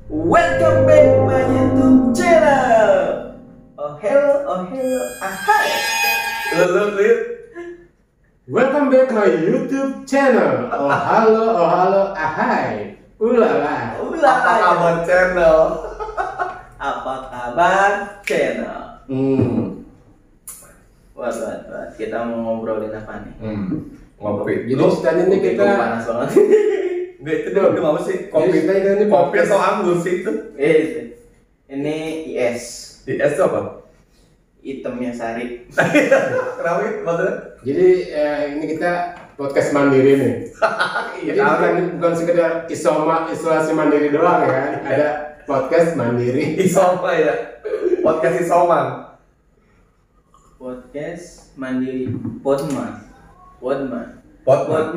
Welcome back my YouTube channel. Oh hello, ahai. Welcome back my YouTube channel. Oh halo, ahai. Ulala. Apa kabar channel? Apa kabar channel? Wah, kita mau ngobrolin apa nih? Ngopi. Jadi ceritanya nih kita panas banget. Nggak, itu dia mau sih kopi. Ini Kopi atau anggur sih itu? Ini IS. IS itu apa? Itemnya Sari. Kenapa itu maksudnya? Jadi ini kita podcast mandiri nih. Jadi bukan sekedar isolasi mandiri doang ya kan? Ada podcast mandiri. Isoma ya. Podcast isoman. Podcast mandiri. Podman. Podcast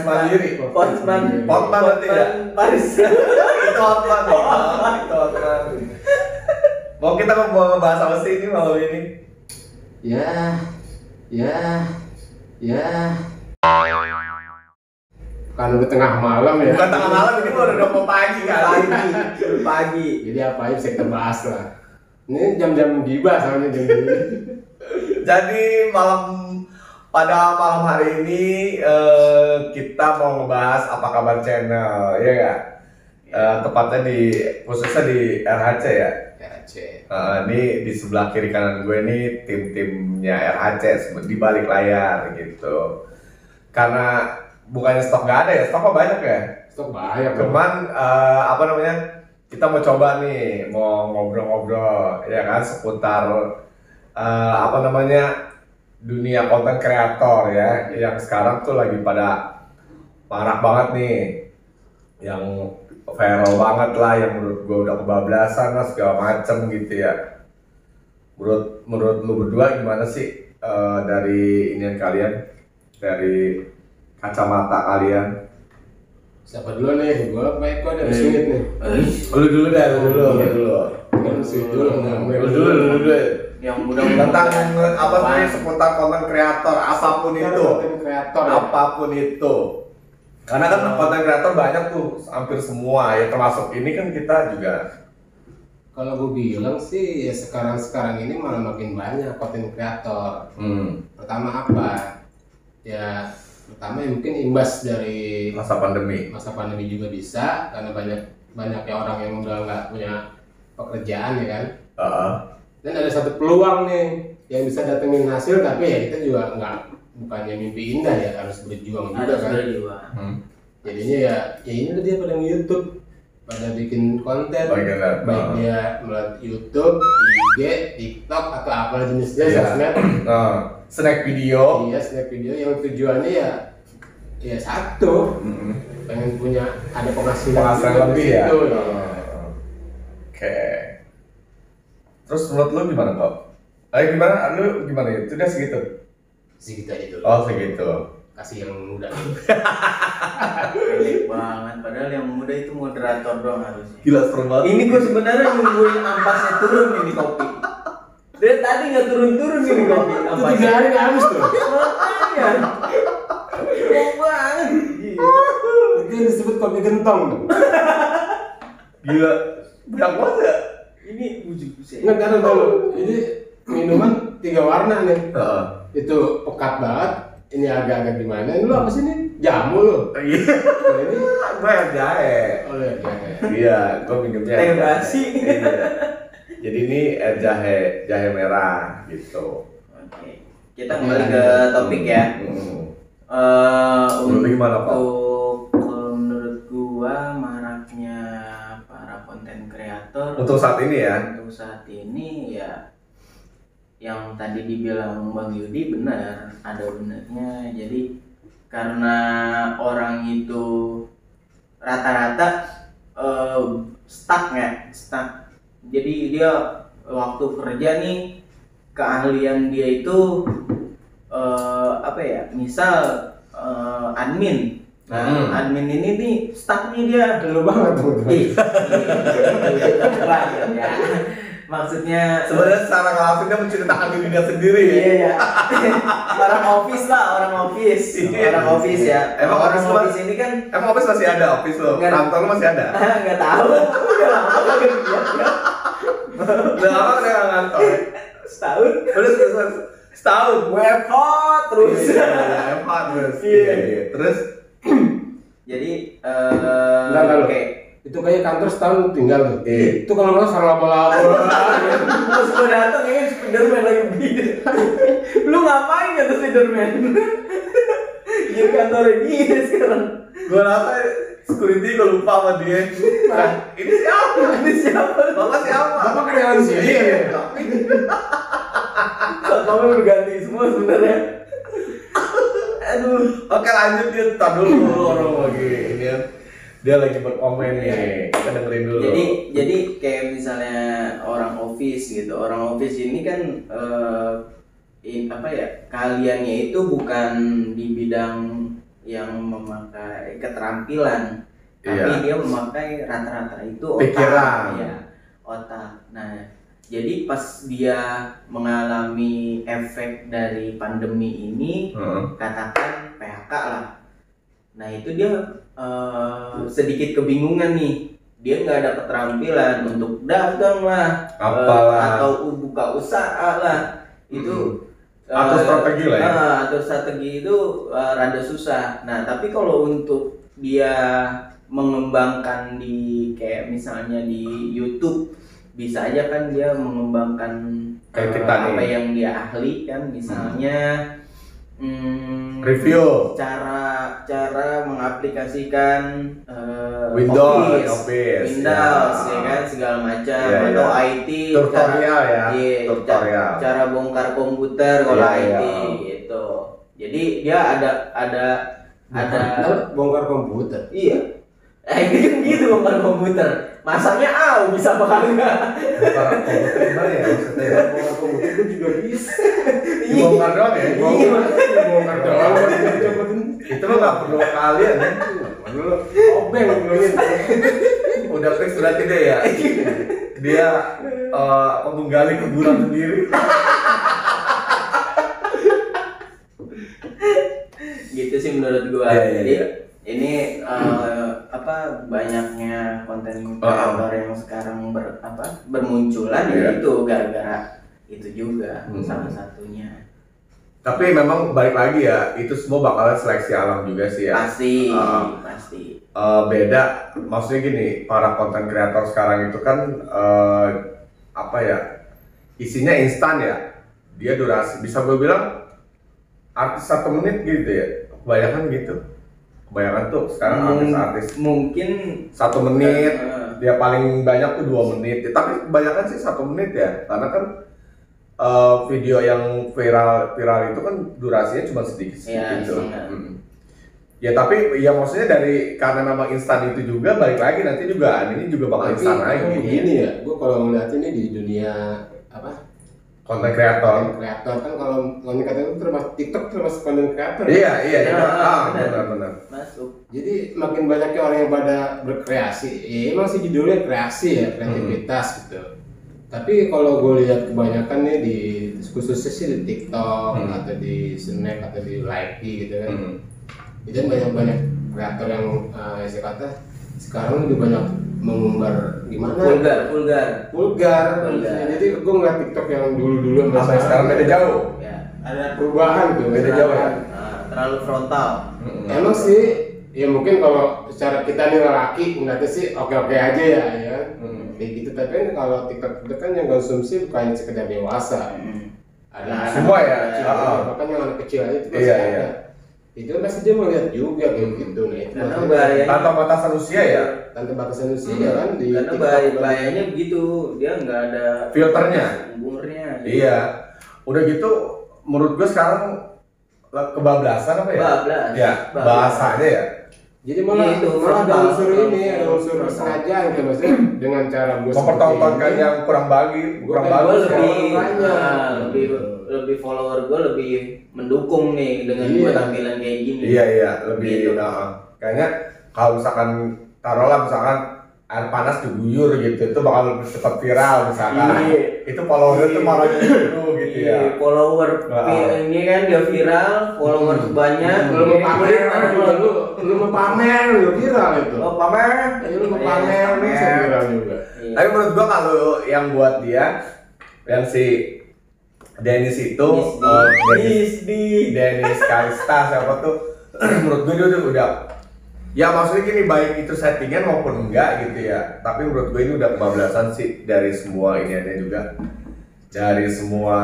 mandiri. Podman berarti ya? Paris. Itu Hotman. Mau kita mau ngebahas apa sih ini malam ini? Ya. Kan udah tengah malam ya. Bukan tengah malam, ini udah mau pagi kali. Pagi. Jadi apa aja bisa kita bahas lah. Ini jam-jam gibah soalnya jam ini. Jadi pada malam hari ini kita mau ngebahas apa kabar channel, ya nggak? Tepatnya khususnya di RHC ya. RHC. Ini di sebelah kiri kanan gue nih tim-timnya RHC di balik layar gitu. Karena bukannya stok nggak ada ya, stok banyak ya. Stok banyak. Cuman kita mau coba nih, mau ngobrol-ngobrol ya kan seputar dunia konten kreator ya, yang sekarang tuh lagi pada marak banget nih, yang viral banget lah, yang menurut gue udah kebablasan lah segala macem gitu ya. Menurut lu berdua gimana sih dari inian kalian, dari kacamata kalian? Siapa dulu nih? Gua apa Eko dari Sweet nih? Lu dulu deh, lu dulu. Yang mudah-mudahan Tentang apa sih seputar konten kreator apapun itu. Apapun itu. Karena kan konten kreator banyak tuh, hampir semua ya, termasuk ini kan kita juga. Kalau gue bilang sih ya sekarang ini malah makin banyak konten kreator. Pertama apa? Ya pertama ya mungkin imbas dari Masa pandemi juga bisa, karena banyaknya orang yang udah nggak punya pekerjaan ya kan. Dan ada satu peluang nih yang bisa datengin hasil, tapi ya kita juga bukannya mimpi indah ya, harus berjuang juga kan. Jadinya ya ini udah dia pada YouTube, pada bikin konten, baik dia melalui YouTube, IG, TikTok atau apa jenisnya, sosmed. Snack video. Iya, snack video yang tujuannya ya satu, pengen punya ada penghasilan lebih ya. Oke. Terus menurut lu gimana kok? Gimana? Lu gimana ya? Itu udah segitu aja dulu. Oh segitu. Kasih yang muda. Pelik banget, padahal yang muda itu moderator doang harusnya. Gila serem banget. Ini gue sebenarnya nungguin ampasnya turun nih di kopi. Dari tadi nggak turun-turun nih di kopi. Itu 3 hari nggak habis tuh. Makanya. Ngomong banget. Itu yang disebut kopi gentong tuh. Gila. Banyak banget ya? Ini bujuk-bujuk. Nggak tahu. Ini minuman 3 warna nih. Itu pekat banget. Ini agak-agak gimana? Ini lu apa sih nih? Jamu lu? Iya. Ini Gue yang jahe. oh ya. Iya, gue minumnya Teh basi. Jadi ini jahe merah gitu. Oke. Kita kembali ke topik ya. Menurut gua maraknya para konten kreator untuk saat ini ya yang tadi dibilang Bang Yudi benar, ada benarnya. Jadi karena orang itu rata-rata stuck. Jadi dia waktu kerja nih, keahlian dia itu misal admin. Admin ini nih stuck nih dia. Dulu banget tuh. Ya. Maksudnya Sebenarnya secara nggak langsung dia menceritakan diri dia sendiri. iya. Orang office lah, orang office. Iya. Orang office ya. Emang orang office office ini kan Emang office masih ada office lo? Nggak. Kantor lo masih ada? nggak tahu. Udah lama kagak lihat ya. Udah lama kan nggak kantor? Setahun. Udah setahun. WFH terus. Iya, terus. Iya. Terus Jadi Enggak. kayak Itu kayak kantor setahun tinggal tuh. Iya. Itu kalau nggak salah lama-lama. terus gue datang ya Spiderman lagi begini. Lu ngapain ya tuh Spiderman? Jadi kantornya dia sekarang. gue rasa security gue lupa sama dia. Nah, ini siapa? Ini siapa? Bapak siapa? Bapak karyawan sini. Iya. Satpamnya udah ganti semua sebenarnya. Aduh. Oke lanjut dia, tar dulu orang lagi ini ya. Dia lagi berkomen nih, kita dengerin dulu. Jadi kayak misalnya orang office gitu, orang office ini kan apa ya, kaliannya itu bukan di bidang yang memakai keterampilan, tapi Iya. dia memakai rata-rata itu otak, Pikiran. ya, otak. Nah, jadi pas dia mengalami efek dari pandemi ini, katakan PHK lah. Nah itu dia sedikit kebingungan nih, dia nggak ada keterampilan untuk dagang lah, Apalah. atau buka usaha lah, itu Atur strategi lah ya. atur strategi itu rada susah. Nah tapi kalau untuk dia mengembangkan di kayak misalnya di YouTube, bisa aja kan dia mengembangkan Kayak kita nih. apa yang dia ahli kan, misalnya Review. cara mengaplikasikan Windows, Windows ya. ya kan, segala macam, Iya, atau iya. IT Tutorial ya, iya, tutorial. cara bongkar komputer kalau Iya, IT iya. gitu. Jadi dia ada Bongkar komputer. iya. Ini kan gitu bongkar komputer. Masanya bisa apa kagak? Para komputer gimana ya maksudnya ya? Bongkar komputer itu juga bisa. Dibongkar doang ya? Iya, makanya. Bongkar doang. Itu mah nggak perlu kalian ya. Dulu obeng ngomongin. Udah fix berarti deh ya. Dia menggali kuburan sendiri. Gitu sih menurut gua. Iya, iya, Jadi iya. ini apa, banyaknya konten kreator yang sekarang bermunculan Iya. ya itu gara-gara itu juga salah satunya. Tapi memang balik lagi ya, itu semua bakalan seleksi alam juga sih ya. Pasti. Beda, maksudnya gini, para konten kreator sekarang itu kan apa ya, isinya instan ya. Dia durasi, bisa gue bilang artis 1 menit gitu ya, kebanyakan gitu. Kebanyakan tuh sekarang artis-artis Mungkin 1 menit, dia paling banyak tuh 2 menit. Tapi kebanyakan sih 1 menit ya, karena kan video yang viral itu kan durasinya cuma sedikit ya, tuh. Ya tapi ya maksudnya karena memang instan itu juga, balik lagi nanti juga ini juga bakal instan lagi. Begini ya, gua kalau ngeliat ini di dunia apa? Konten kreator. Kreator kan, kalau konten kreator itu termasuk TikTok, termasuk konten kreator. Iya itu. benar. Benar. masuk. Jadi makin banyaknya orang yang pada berkreasi, ya emang sih judulnya kreasi ya, kreativitas gitu. Tapi kalau gue lihat kebanyakan nih di khususnya sih di TikTok atau di Snap atau di Lively gitu kan, itu banyak kreator yang saya kata sekarang lebih banyak mengumbar gimana? Vulgar. Jadi gue ngeliat TikTok yang dulu Sampai sekarang beda jauh. Ya. ada perubahan tuh, Beda jauh ya? Terlalu frontal. Emang sih, ya mungkin kalau secara kita nih lelaki ngeliatnya sih oke-oke aja ya, kayak gitu. Tapi kan kalau TikTok itu kan yang konsumsi bukan sekedar dewasa, ada Semua ya? bahkan yang anak kecil aja itu Iya, pasti ada. iya. Itu pasti dia melihat juga kayak gitu. Nah itu Karena maksudnya bahaya. Tanpa batasan usia ya, tanpa batasan usia kan di Karena TikTok. bahayanya begitu, dia nggak ada filternya. umurnya. Iya. Udah gitu, menurut gue sekarang kebablasan apa ya? Bablas. Ya, bahasanya ya. Jadi malah Itu, malah ada frontal. unsur ini, ada unsur kesengajaan kayak maksudnya dengan cara gue Mempertontonkan yang kurang Gue bagus ya. lebih follower gue lebih mendukung nih dengan Iya. gue tampilan kayak gini. Iya lebih Gitu. kayaknya kalau misalkan taruhlah misalkan air panas diguyur gitu, itu bakal lebih cepat viral misalkan. Iya. Itu follower tuh malah dulu gitu ya. Iya, follower ini kan dia viral, follower banyak. Lu mau pamer juga lu mau pamer lu viral itu. Oh, pamer. Lu mau pamer lu bisa viral juga. Tapi menurut gua kalau yang buat dia yang si Dennis itu Dennis Kaista siapa tuh menurut gue dia udah ya maksudnya gini, baik itu settingan maupun enggak gitu ya, tapi menurut gue ini udah kebablasan sih dari semua iniannya juga, dari semua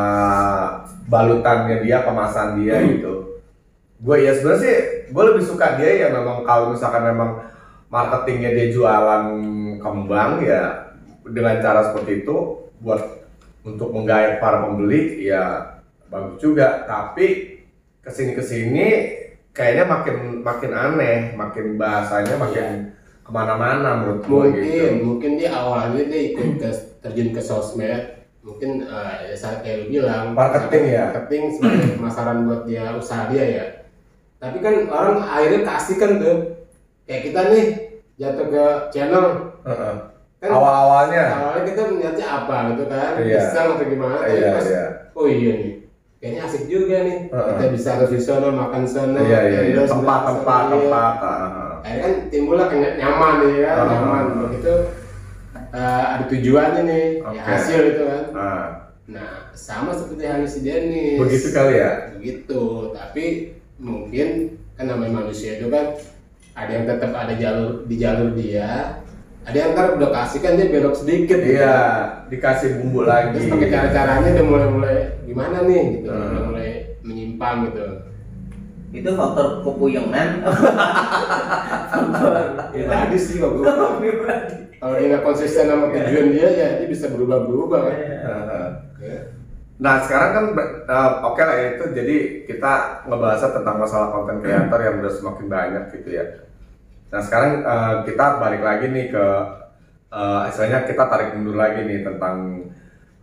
balutannya dia, kemasan dia gitu. Gue ya sebenarnya sih gue lebih suka dia ya memang kalau misalkan memang marketingnya dia jualan kembang ya dengan cara seperti itu buat untuk menggait para pembeli ya bagus juga, tapi kesini kayaknya makin aneh, makin bahasanya makin kemana-mana menurut gue gitu. Mungkin dia awalnya dia ikut terjun ke sosmed, mungkin ya saat kayak lu bilang marketing sebagai pemasaran buat dia usaha dia ya. Tapi kan orang akhirnya kasihkan tuh kayak kita nih jatuh ke channel. Kan awalnya kita melihatnya apa gitu kan, iseng atau gimana, oh iya nih kayaknya asik juga nih, kita bisa ke sono, makan sono, tempat. Akhirnya kan timbullah nyaman nih ya, nyaman begitu ada tujuannya nih, ya hasil itu kan. Nah sama seperti halnya si Dennis. Begitu kali ya? Begitu, tapi mungkin kan namanya manusia itu kan ada yang tetap ada di jalur dia. Ada yang ntar udah kasih kan dia belok sedikit gitu. Iya, dikasih bumbu lagi. Terus pakai cara-caranya udah mulai gimana nih gitu, udah mulai menyimpang gitu. Itu faktor kepuyengan. Pribadi sih kalau gue. Kalau dia nggak konsisten sama tujuan dia ya dia bisa berubah-berubah kan. Nah sekarang kan oke lah ya itu, jadi kita ngebahas tentang masalah konten kreator yang udah semakin banyak gitu ya. Nah sekarang kita balik lagi nih ke istilahnya kita tarik mundur lagi nih tentang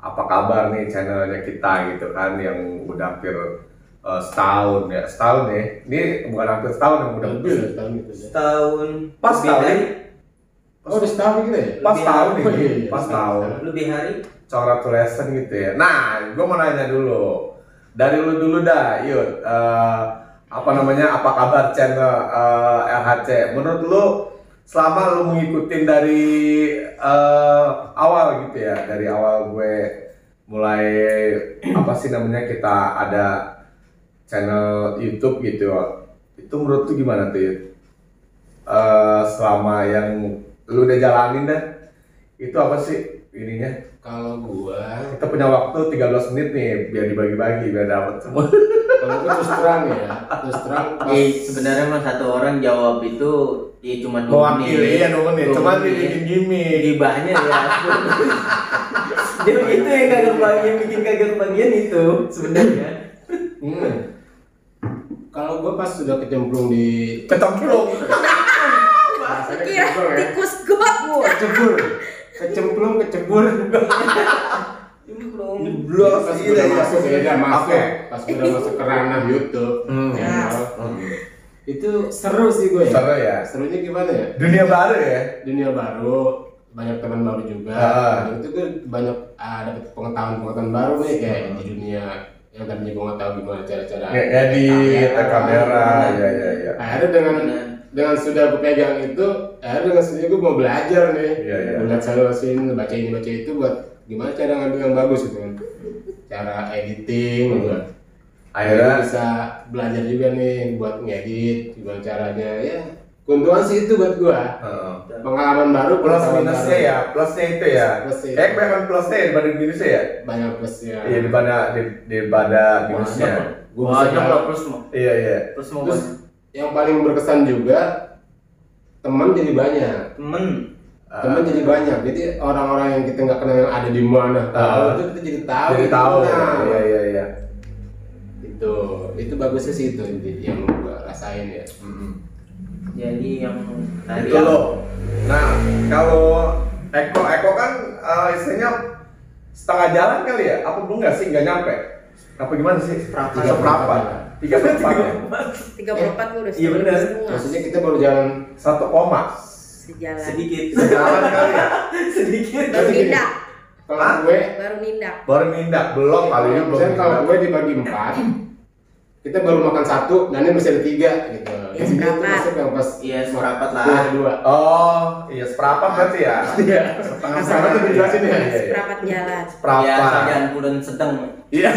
apa kabar nih channelnya kita gitu kan, yang udah hampir setahun ya ini bukan hampir setahun, yang udah lebih lah setahun gitu. Setahun. Pas tahun. Oh udah setahun gitu ya? Pas tahun ini, pas tahun. Lebih hari. Congratulations gitu ya. Nah, gue mau nanya dulu dari lu dulu dah, Yud. Apa kabar channel RHC? Menurut lu selama lu ngikutin dari awal gitu ya, dari awal gue mulai kita ada channel YouTube gitu, itu menurut lu gimana tuh Yud? Selama yang lu udah jalanin dah, itu apa sih ininya? Kalau gua kita punya waktu 13 menit nih biar dibagi-bagi biar dapat semua. Kalau gua terus terang sebenarnya mah satu orang jawab itu ya cuma 2 menit. Mewakili ya 2 menit. Cuman bikin gimmick. Gibahnya ya. Jadi itu yang bikin kagak kebagian itu sebenarnya. Kalau gua pas sudah kecemplung di tikus got. Kecemplung Pas udah masuk pas udah masuk ke ranah YouTube itu seru sih gue ya. Seru ya. Serunya gimana ya? Dunia baru, banyak teman baru juga. Itu gue banyak dapat pengetahuan baru nih kayak di dunia yang tadinya gue nggak tahu gimana cara-cara edit kamera. Ya. Akhirnya dengan sudah gue pegang itu, dengan sendiri gue mau belajar nih. Belajar sana sini, baca ini baca itu buat gimana cara ngambil yang bagus gitu kan. Cara editing gitu. Akhirnya bisa belajar juga nih buat ngedit, gimana caranya ya. Keuntungan sih itu buat gua. Pengalaman baru, plus minusnya ya, plusnya itu ya. Kayak banyak plusnya ya dibanding minusnya ya. Banyak plusnya. Iya daripada minusnya. Gua banyak lah plus mah. Iya. Plus mau yang paling berkesan juga teman jadi banyak. Teman jadi banyak. Jadi orang-orang yang kita nggak kenal yang ada di mana tahu itu kita jadi tahu. Iya. Itu bagusnya sih itu yang gua rasain ya. Jadi yang tadi itu loh. Nah kalau Eko kan istilahnya setengah jalan kali ya? Apa belum nggak sih? Nggak nyampe? Apa gimana sih? Seperempat. 34 udah. Iya benar. Maksudnya kita baru jalan 1 koma. Sejalan. sedikit. Sejalan kali ya. Sedikit. Baru nindak. Kalau gue Baru nindak belum kali ya. misalnya kalau gue dibagi 4 kita baru makan 1, dan ini masih ada 3 gitu. Ya, Jadi itu seperempat. masuk yang pas Iya, seperempat lah. Dua, dua. Oh, iya seperempat berarti ya. Iya. Setengah Sekarang tuh dijelasin ya. Seperempat jalan. Ya, Seperempat. jangan bulan sedang. Iya.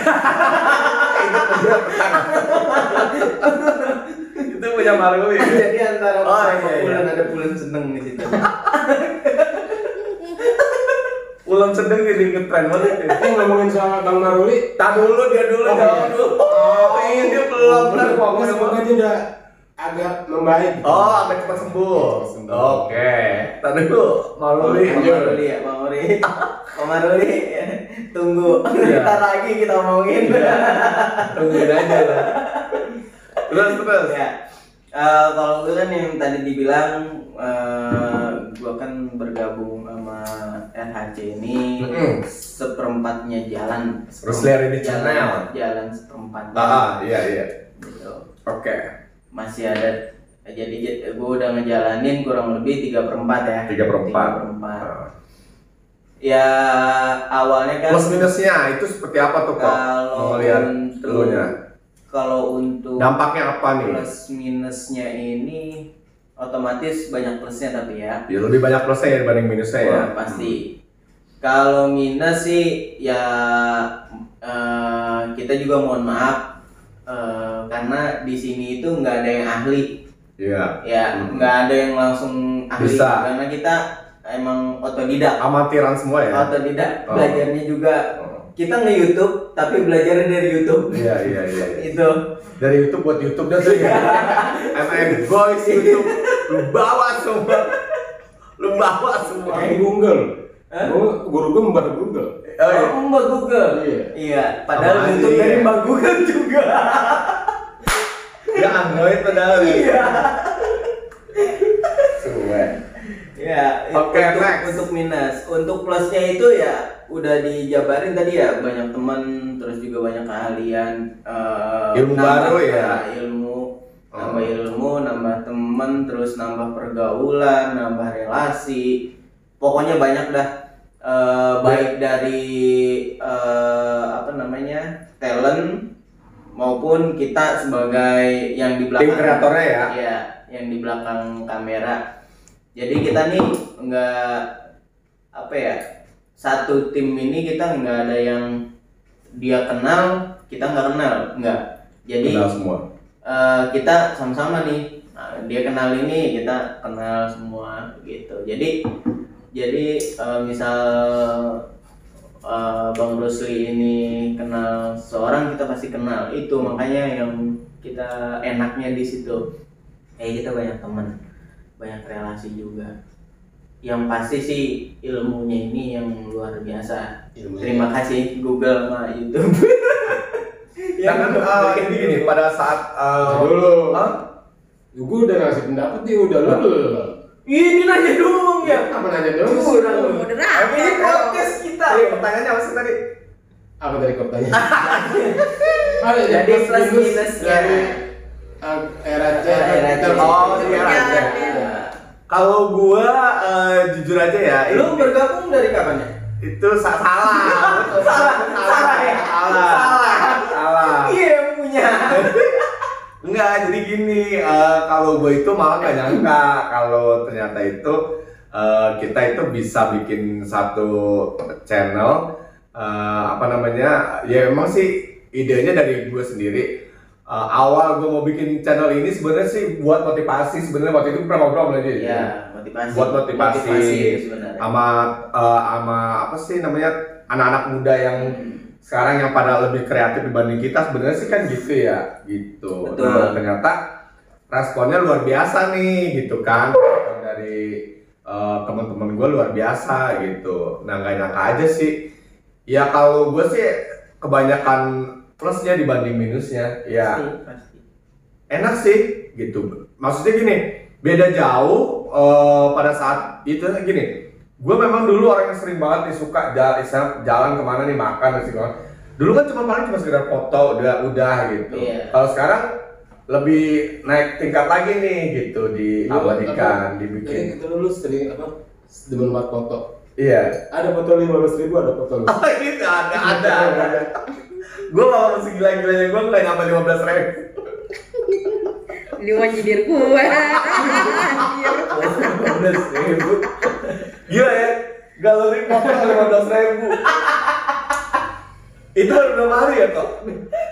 Itu punya Maruli. Jadi antara Oh, iya, iya. bulan ada bulan sedang di situ. Ulang sedang jadi ngetren banget. Ini ngomongin soal Bang Maruli, Tak dulu dia dulu. Oh, iya. Oh, iya dia belum benar ngomong semoga dia udah agak membaik. Oh, agak cepat sembuh. Cepat sembuh. Oke. Tak dulu Maruli. Bang Maruli ya, Bang Maruli. Bang Maruli, tunggu. Iya. Ntar lagi kita omongin. Tungguin aja lah. Terus. Ya. Kalau gue kan yang tadi dibilang gue kan bergabung sama RHC ini seperempatnya jalan. Terus lihat di channel. Jalan seperempat. Iya. Gitu. Oke. Masih ada. Jadi gue udah ngejalanin kurang lebih 3/4 ya. 3/4. Ya awalnya kan. Plus minusnya itu seperti apa tuh kok? Kalau Melihat untuk dulunya. Kalau untuk Dampaknya apa nih? plus minusnya ini otomatis banyak plusnya tapi ya. Ya lebih banyak plusnya dibanding minusnya ya. Wah, pasti. Kalau minus sih ya kita juga mohon maaf karena di sini itu nggak ada yang ahli. Iya. Ya nggak ada yang langsung ahli Bisa. karena kita emang otodidak. Amatiran semua ya. Otodidak Oh. belajarnya juga. Kita nge-YouTube tapi belajarnya dari YouTube. Iya. Itu. Dari YouTube buat YouTube dah tuh ya. MN Boys YouTube. Lu bawa semua. Kayak Google. Hah? Guru gue membahas Google. Oh iya. Oh, Mbak Google. Iya. Iya, padahal Sama YouTube aja, dari iya. Mbak Google juga. Ya Android padahal. Iya. Suwe. Ya, Oke, untuk, next. untuk minus. Untuk plusnya itu ya udah dijabarin tadi ya, banyak teman, terus juga banyak keahlian, Ilmu baru ya? Nambah ilmu, nambah teman, terus nambah pergaulan, nambah relasi. Pokoknya banyak dah. Baik dari talent maupun kita sebagai yang di belakang Tim kreatornya ya? Iya, yang di belakang kamera. Jadi kita nih nggak satu tim ini kita nggak ada yang dia kenal kita nggak kenal, nggak. Jadi Kenal semua. kita sama-sama nih. Dia kenal ini, kita kenal semua gitu. Jadi misal Bang Rusli ini kenal seorang, kita pasti kenal. Itu makanya yang kita enaknya di situ. Kita banyak teman, banyak relasi juga. Yang pasti sih ilmunya ini yang luar biasa. Terima kasih Google sama YouTube. Jangan gini pada saat Dulu. Gue udah ngasih pendapat dia udah lu. Ini nanya dong ya. Apa nanya dong? Moderator. Ini podcast kita. Pertanyaannya apa sih tadi? Apa dari pertanyaan? Jadi plus minusnya. dari RAC. Oh, iya, RAC. Kalau gua jujur aja ya, Lu bergabung dari kapan ya? itu salah. Iya yang punya. Enggak, jadi gini, kalau gue itu malah gak nyangka kalau ternyata itu kita itu bisa bikin satu channel, ya emang sih idenya dari gue sendiri. Awal gue mau bikin channel ini sebenarnya sih buat motivasi. Sebenarnya waktu itu pernah ngobrol aja. Iya, motivasi. Buat motivasi itu sebenarnya. sama apa sih namanya anak-anak muda yang sekarang yang pada lebih kreatif dibanding kita, sebenarnya sih kan gitu ya, gitu. Betul. Nah, ternyata responnya luar biasa nih, gitu kan, dari teman-teman gue luar biasa gitu. Nah, nggak nyangka aja sih. Ya kalau gue sih kebanyakan plusnya dibanding minusnya. Ya Pasti. enak sih, gitu. Maksudnya gini, beda jauh pada saat itu gini. Gue memang dulu orang yang sering banget nih suka jalan kemana nih makan dan segala. Dulu kan cuma sekedar foto udah gitu. Iya. Kalau sekarang lebih naik tingkat lagi nih gitu diabadikan, dibikin. Jadi kita dulu sering demen buat foto. Iya. Ada foto 15.000, ada foto lu. Oh gitu, ada. Gue malah masih gila-gilanya gue nggak nyampe 15.000. Ini wajib dir gue. 15.000. Gila ya, galeri foto 15.000. Itu baru berapa hari ya kok?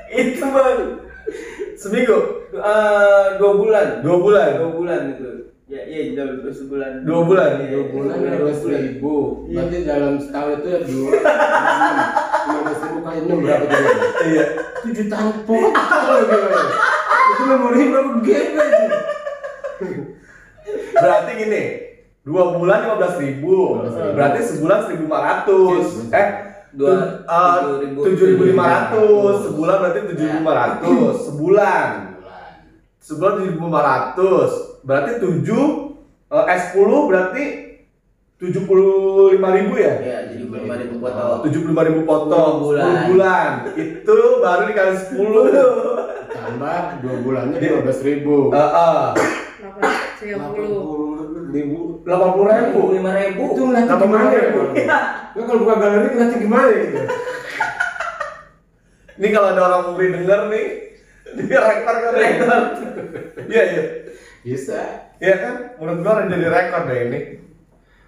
Itu bang seminggu, 2 bulan itu. Ya udah sebulan. 2 bulan. 2 bulan 15.000. Berarti dalam setahun itu ya 15.000 kali 6 berapa tuh? Iya. 7 tahun itu memori berapa GB? Berarti gini, 2 bulan 15.000. Berarti sebulan 1.500. 7.500. Sebulan berarti 7.500. Sebulan 7.500. Berarti 10 berarti 75.000 ya? Iya, 75.000 foto. 75.000 foto 10 bulan. Itu baru dikali 10. Tambah 2 bulannya 15.000. 80.000. 80.000. Itu ngeliatnya gimana ya? Lo kalau buka galeri ngeliatnya gimana gitu? Ini kalau ada orang murid denger nih, dia rekor kan? Iya. Bisa. Iya kan? Menurut gua udah jadi rekor deh ini.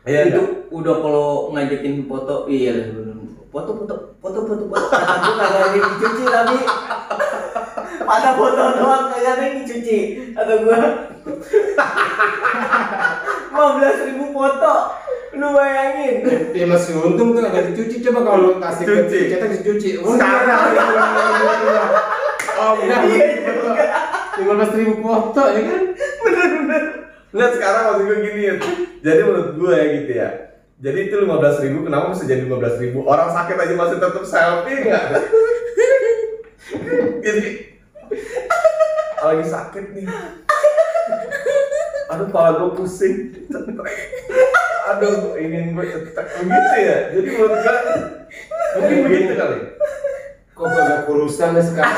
Iya itu udah kalau ngajakin foto, iya foto. Kata gua kagak dicuci tapi pada foto doang kayaknya dicuci. Atau gua 15.000 foto. Lu bayangin. Ya masih untung tuh agak dicuci, coba kalau kasih Cuci. cetak dicuci. Sekarang. Oh enggak. 15.000 foto ya kan? Bener. Lihat sekarang maksud gue gini ya. Jadi menurut gue ya gitu ya. Jadi itu 15.000 kenapa bisa jadi 15.000? Orang sakit aja masih tetap selfie enggak? Jadi lagi sakit nih. Aduh kepala gue pusing. Aduh ingin gue cetek begitu ya. Jadi menurut gue mungkin begitu kali. Kok gak kurusan ya sekarang?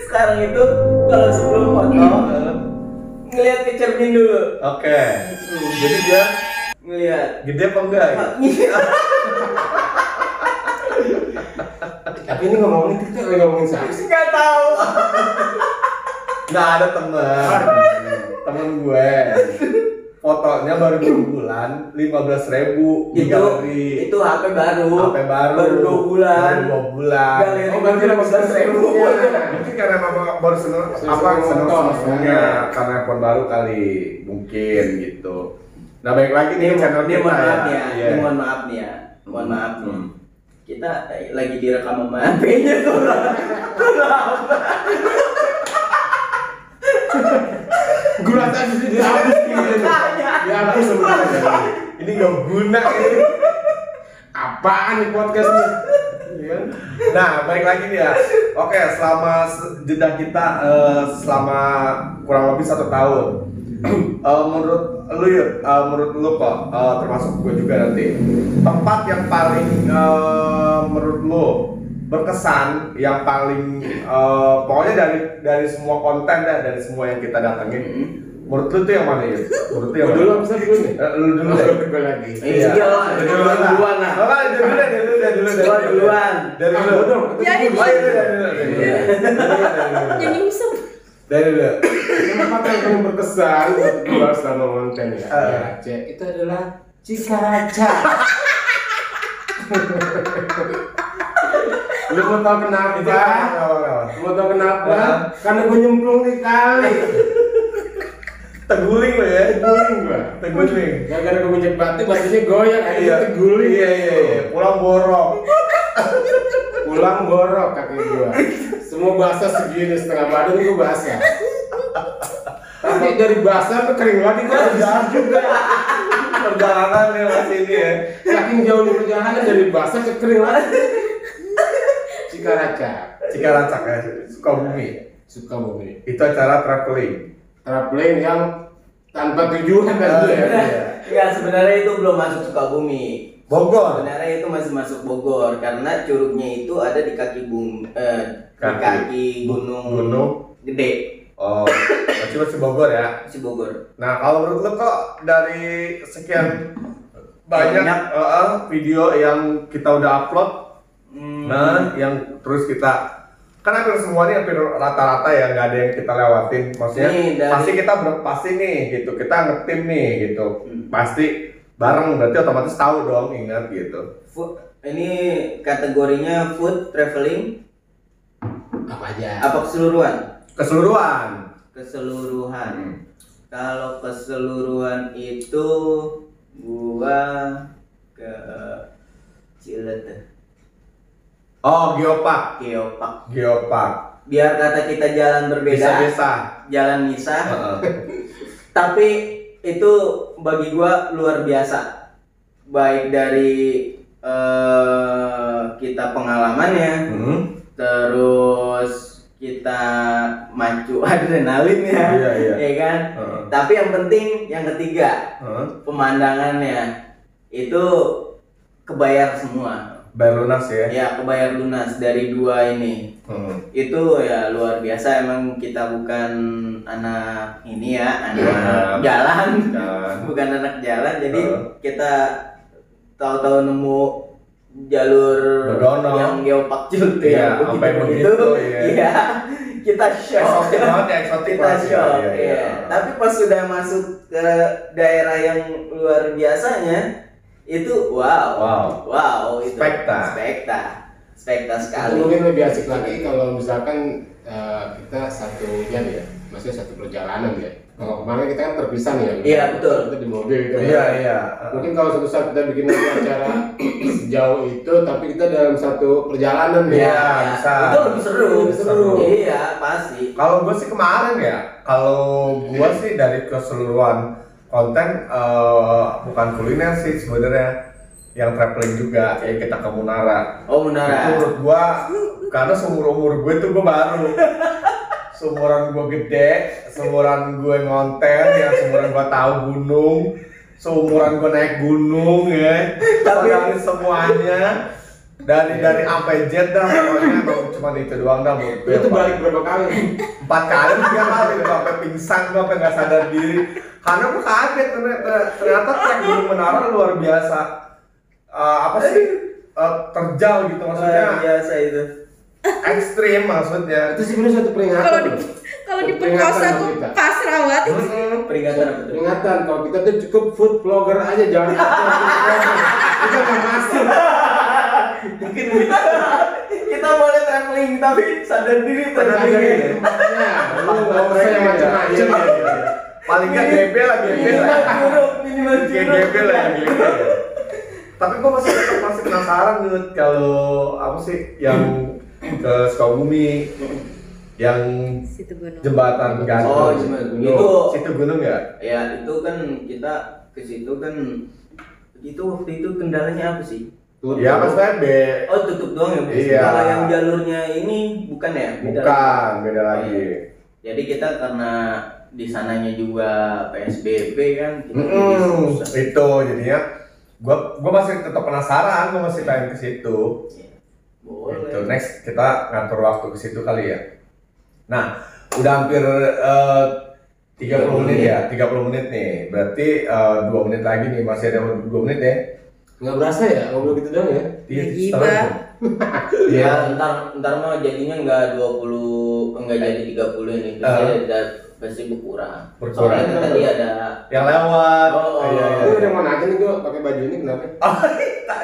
Sekarang itu kalau sebelum foto ngelihat ke cermin dulu. Oke. Jadi dia Ngelihat gede apa enggak ya? Tapi ini ngomongin kita lagi ngomongin siapa sih? Nggak tahu. Nggak ada temen gue fotonya baru 2 bulan 15.000 di galeri. Itu HP baru. Baru 2 bulan. Baru 2 bulan. Galeri Berarti 15.000. mungkin karena baru seneng-senengnya karena handphone baru kali mungkin gitu. Nah baik lagi nih channel Ini kita mohon maaf ya. ya. Iya. Ini mohon maaf nih ya. Mohon maaf nih. Kita lagi direkam sama HP-nya tuh. Gue rasa bisa dihapus gitu. Dihapus sebenarnya. Ini nggak guna ini. Apaan nih podcast nih? Nah, balik lagi nih ya. Oke, selama jeda kita selama kurang lebih 1 tahun. Menurut lu kok, termasuk gue juga nanti. Tempat yang paling menurut lu berkesan, yang paling pokoknya dari semua konten dari semua yang kita datengin. Menurut lu tuh yang mana ya? Menurut lu yang mana? Dulu bisa dulu nih. Lu dulu deh. Gue lagi. Iya lah. Duluan lah. Duluan. Dari lu dong. Jadi Dari jadi usap. lu. Tempat yang paling berkesan buat gue selama konten ya Aceh itu adalah Cikaraca. Lu mau tau kenapa? Mau tau kenapa? Karena gue nyemplung di kali. Teguling lo ya? Teguling. Gara-gara gue injek batu, batunya goyang, akhirnya teguling. Iya. Pulang borok kaki gue. Semua basah segini, setengah badan gue basah. Tapi dari basah ke kering lagi gue jalan juga. Perjalanan ya masih ini ya. Saking jauhnya perjalanan dari basah ke kering lagi. Cikaraca ya, Sukabumi. Itu acara traveling yang tanpa tujuan kan itu ya. Enggak, sebenarnya itu belum masuk Sukabumi. Bogor. Sebenarnya itu masih masuk Bogor karena curugnya itu ada di kaki gunung gede. Oh, masih Bogor ya? Masih Bogor. Nah, kalau menurut lo kok dari sekian banyak video yang kita udah upload, nah, yang terus kita kan hampir semuanya hampir rata-rata ya, nggak ada yang kita lewatin. Maksudnya pasti kita pasti nih gitu, kita ngetim nih gitu, pasti bareng, berarti otomatis tahu dong, ingat gitu. Ini kategorinya food traveling apa aja? apa keseluruhan? Keseluruhan. Kalau keseluruhan itu gua ke Cileter. Oh, Geopark. Biar kata kita jalan berbeda, jalan misah. Tapi itu bagi gua luar biasa. Baik dari kita pengalamannya, terus kita macu adrenalinnya, ya kan. Tapi yang penting yang ketiga, pemandangannya itu kebayar semua. Bayar lunas ya? Ya, kebayar lunas dari dua ini. Itu ya luar biasa. Emang kita bukan anak ini ya, anak jalan. Bukan anak jalan. Jadi kita tahu-tahu nemu jalur Begono yang Geopark itu ya, sampai begitu. Iya. Kita shock. Eksotik Kita shock. Iya. Iya. Tapi pas sudah masuk ke daerah yang luar biasanya, itu wow itu spekta sekali. Mungkin lebih asik lagi kalau misalkan kita satu ya, maksudnya satu perjalanan ya. Kalau kemarin kita kan terpisah nih ya. Iya betul. Kita di mobil gitu. Iya. Mungkin kalau suatu saat kita bikin acara sejauh itu, tapi kita dalam satu perjalanan nih. Iya, bisa. Itu lebih seru. Iya pasti. Kalau gue sih kemarin ya, kalau gue sih dari keseluruhan konten bukan kuliner sih sebenarnya, yang traveling juga kayak kita ke Munara. Oh Munara. Itu menurut gua karena seumur gue tuh gue baru. Seumuran gue gede, seumuran gue ngonten ya, seumuran gue tahu gunung, seumuran gue naik gunung ya. Tapi semuanya dari sampai Z dah pokoknya cuma itu doang dah menurut gue. Itu balik berapa kali? 4 kali 3 kali gue sampai pingsan, gue sampai nggak sadar diri karena gue kaget ternyata trek Gunung Menara luar biasa. Terjal gitu maksudnya. Biasa itu. Ekstrim maksudnya. Itu sebenarnya satu peringatan. Kalau di Perkosa tuh Pasrawat itu peringatan. Kalau kita tuh cukup food vlogger aja, jangan kita nggak masuk. Mungkin Kita boleh traveling tapi sadar diri traveling. Ya, nggak usah yang macam-macam. Paling nggak GP lah. Minimal GP lah. Tapi gue masih penasaran nih kalau apa sih yang ke Sukabumi, yang jembatan gantung. Oh, itu situ gunung ya? Ya itu kan kita ke situ kan, itu waktu itu kendalanya apa sih? Ya maksudnya tutup doang ya. Iya. Kalau yang jalurnya ini bukan ya? Beda lagi. Jadi kita karena di sananya juga PSBB kan, kita susah. Itu jadinya gua masih tetap penasaran, gua masih pengen ke situ. Boleh. Itu next kita ngatur waktu ke situ kali ya. Nah, udah hampir 30 menit ya, 30 menit nih. Berarti 2 menit lagi nih, masih ada 2 menit ya. Nggak berasa ya ngobrol gitu dong ya? Ya ntar mah jadinya nggak 20, enggak jadi 30 ini. Pasti berkurang. Soalnya tadi ada yang lewat. Iya. Gue udah mau nanya nih, gue pakai baju ini kenapa?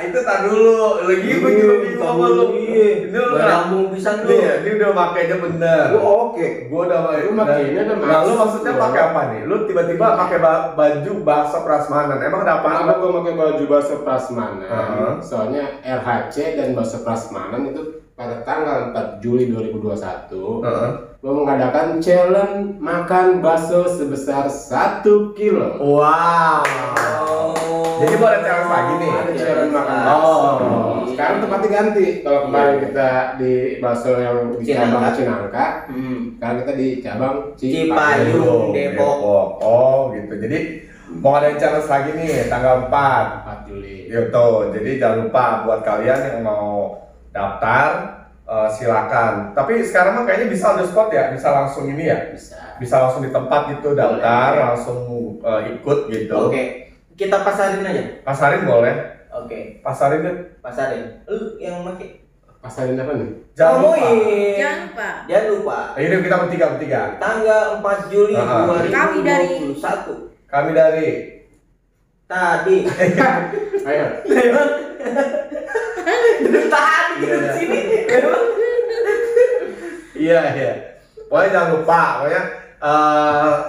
Itu tak dulu. Lagi gue juga bingung sama lu. Ini udah nyambung pisan lu. Iya, ini udah makainya bener. Oke. Gue udah pakai. Lu makainya udah Nah, lu maksudnya pakai apa nih? Lu tiba-tiba pakai baju bakso prasmanan. Emang ada apa? Kenapa gue pakai baju bakso prasmanan? Soalnya RHC dan bakso prasmanan itu pada tanggal 4 Juli 2021 gue mengadakan challenge makan bakso sebesar 1 kilo. Wow. Jadi mau ada challenge lagi nih? Ada challenge makan bakso. Sekarang tempatnya ganti. Kalau kemarin kita di bakso yang di cabang Cinangka, sekarang kita di cabang Cipayung, Depok. Oh gitu. Jadi mau ada challenge lagi nih tanggal 4 Juli. Gitu. Jadi jangan lupa buat kalian yang mau daftar silakan. Tapi sekarang mah kayaknya bisa on the spot ya, bisa langsung ini ya. Bisa langsung di tempat gitu daftar, langsung ikut gitu. Oke. Kita pasarin aja. Pasarin boleh. Oke. Pasarin deh. Pasarin. Lu yang pakai. Pasarin apa nih? Jangan lupa. Jangan lupa. Ini kita bertiga. Tanggal 4 Juli 2021. Kami dari tadi. Ayo. Dari tadi ke sini. Iya. Pokoknya jangan lupa,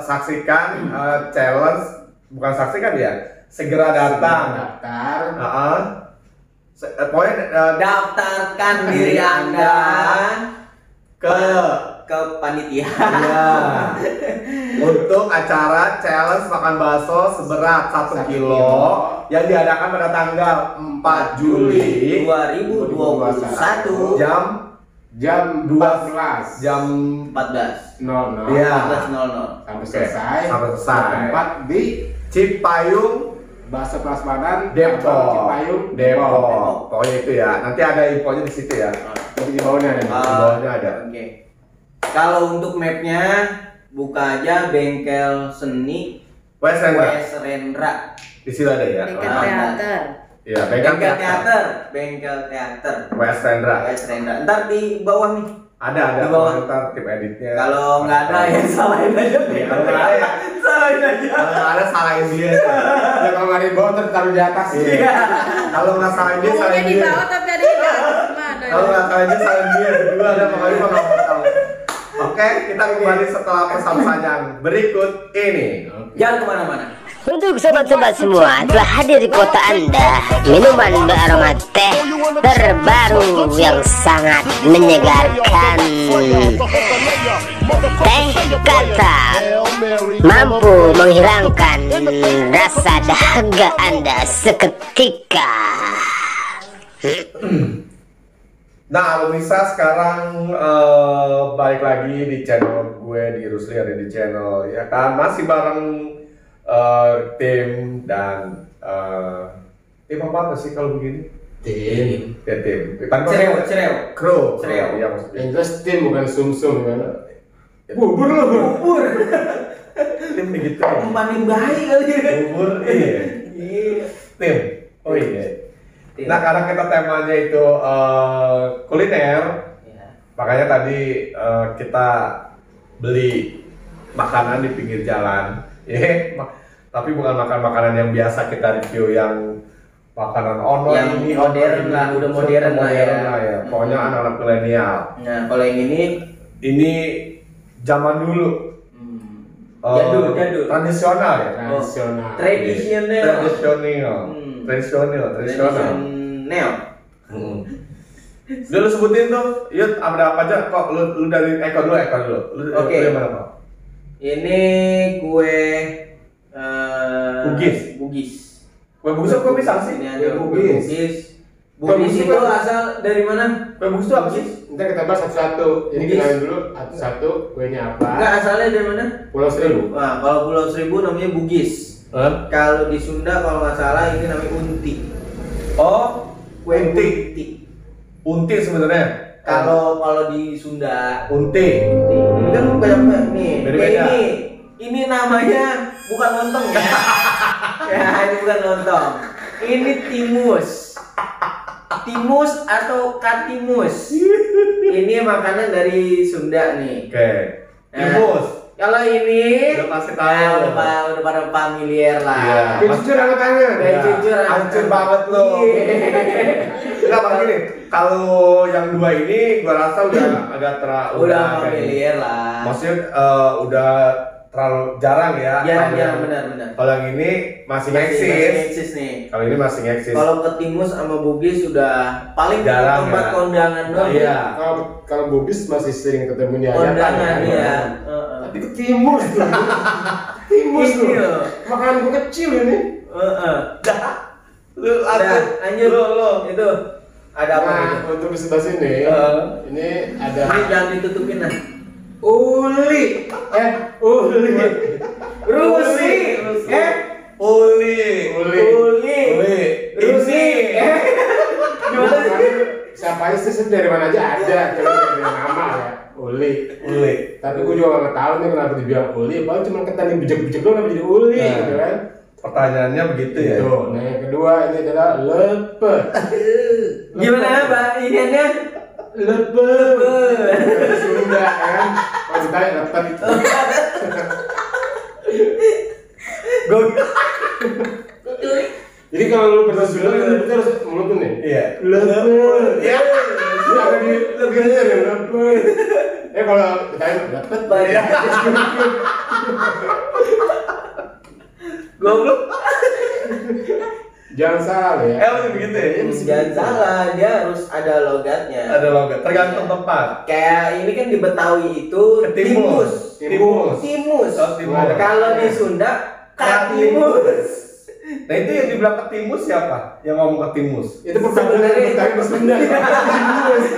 saksikan challenge, bukan saksikan ya, segera datang. Daftar. Pokoknya Daftarkan diri Anda ke panitia. Iya. Untuk acara challenge makan bakso seberat 1 kilo yang diadakan pada tanggal 4 Juli 2021 jam 14. Jam 00. Iya. 14.00 Sampai selesai. Tempat di Cipayung, Bakso Prasmanan, Depok. Cipayung, Depok. Pokoknya itu ya. Nanti ada infonya di situ ya. Di bawahnya ada. Di bawahnya ada. Oke. Kalau untuk mapnya buka aja bengkel seni Wes Rendra. di situ ada ya. Bengkel teater. Iya, Bengkel teater. Wes Rendra. Ntar di bawah nih. Ada Di bawah. ntar tim editnya. Kalau nggak ada ya salahin aja. Kalau nggak ada ya, Salahin aja. kalau nggak ada salahin dia. Ya kalau nggak di bawah taruh di atas. Iya. Kalau nggak salahin dia, Ngomongnya salahin di dia. bawah tapi ada di atas gimana? Kalau nggak salahin dia, salahin dia. Berdua ada makanya mah nggak mau tahu. Oke, kita kembali setelah pesan-pesan yang berikut ini. Jangan kemana-mana. Untuk sobat-sobat semua telah hadir di kota Anda minuman beraroma teh terbaru yang sangat menyegarkan. Teh Kartal mampu menghilangkan rasa dahaga Anda seketika. Nah, Lumisa sekarang balik lagi di channel gue di Rusli, ada di channel ya kan, masih bareng tim dan tim apa sih kalau begini? Tim. Tim. Cereo. Kru. Cereo. Iya maksudnya. Yang jelas tim bukan sumsum gimana? Bubur loh. Bubur. Tim begitu. Paling baik kali ya. Bubur. Iya. Tim. Oh iya. Nah, karena kita temanya itu kuliner, makanya tadi kita beli makanan di pinggir jalan. Tapi bukan makan makanan yang biasa kita review yang makanan online Yang ini modern lah, udah modern lah ya. Pokoknya anak-anak milenial. Nah, kalau yang Ini zaman dulu. Jadul. Tradisional ya. Tradisional. Udah lu sebutin tuh, Yud, ada apa aja kok lu dari Eko dulu. Oke. Lu yang mana kok? Ini kue Bugis. Kue Bugis kok bisa sih? Ini ada Bugis. Bugis itu asal dari mana? Kue Bugis itu apa sih? Ntar kita bahas satu-satu. Jadi Bugis. kenalin dulu satu-satu kuenya apa. Enggak, asalnya dari mana? Pulau Seribu. Nah, kalau Pulau Seribu namanya Bugis. Kalau di Sunda kalau nggak salah ini namanya Unti. Oh, Kue Unti. Unti. Sebenarnya. Kalau di Sunda Unti. ini kan banyak nih. Beda-beda. Ini namanya bukan lontong ya. Ya, ini bukan lontong. Ini timus. Timus atau katimus. Ini makanan dari Sunda nih. Oke. Timus. Kalau ini Udah pasti tahu. udah pada familiar lah. Iya. Jujur angkat-angkat. Jujur Hancur banget lo. Enggak apa gini. Kalau yang dua ini gua rasa udah agak Udah familiar lah. Maksudnya udah terlalu jarang ya. Jarang benar. Kalau yang ini masih Masih eksis. eksis nih. Kalau ini masih eksis. Kalau ketimus sama bugis sudah paling Jarang tempat ya. kondangan doang. Iya. Kalau Bugis masih sering ketemu di Kondangan ya. Tapi ke timus tuh. Timus tuh. Iya. Makanan gua kecil ini. Lu Lanjut lo itu ada apa Nah, gitu? untuk di sebelah sini, ini ada Ini jangan ditutupin lah. uli. Rusi. Uli. Rusi. Gimana sih? Siapa aja sih dari mana aja ada, cuma dari nama ya. Uli. Tapi gue juga nggak tahu nih kenapa dibilang Uli. Paling cuma ketan yang bijak-bijak doang kenapa jadi Uli, gitu kan? Pertanyaannya begitu ya. Nah yang kedua ini adalah lepet. Gimana Pak? Iniannya? Lepet. Sunda kan? Kalau ditanya lepet. Jadi kalau lu bahasa Sunda itu harus mulut nih. Iya. Lepet. Ya. Ini ada di lepet ya lepet. Kalau ditanya lepet banyak. Goblok. Jangan salah ya. Masih begitu ya? Jangan salah, dia harus ada logatnya. Ada logat, tergantung tempat. Kayak ini kan di Betawi itu Ketimus. Timus. Oh, timus. Kalau di Sunda Katimus. Nah itu yang dibilang ketimus siapa? Yang ngomong ketimus? Itu pertanyaan Betawi ke Sunda.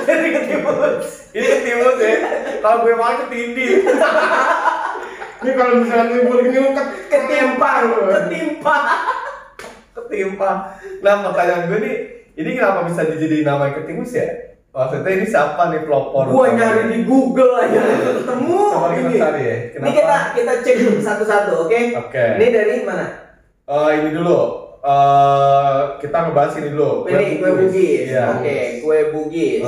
Jadi ketimus. Ini ketimus ya. Kalau gue mau ketindih. Ini kalau misalnya libur gini ketimpa. Nah pertanyaan gue nih, ini kenapa bisa dijadiin nama ketimus ya? Maksudnya ini siapa nih pelopor? Gua nyari di Google aja ketemu. Coba kita cari ya. Ini kita cek satu-satu, oke? Oke. Ini dari mana? Ini dulu. Kita ngebahas ini dulu. Ini kue Bugis. Iya. Oke, kue Bugis.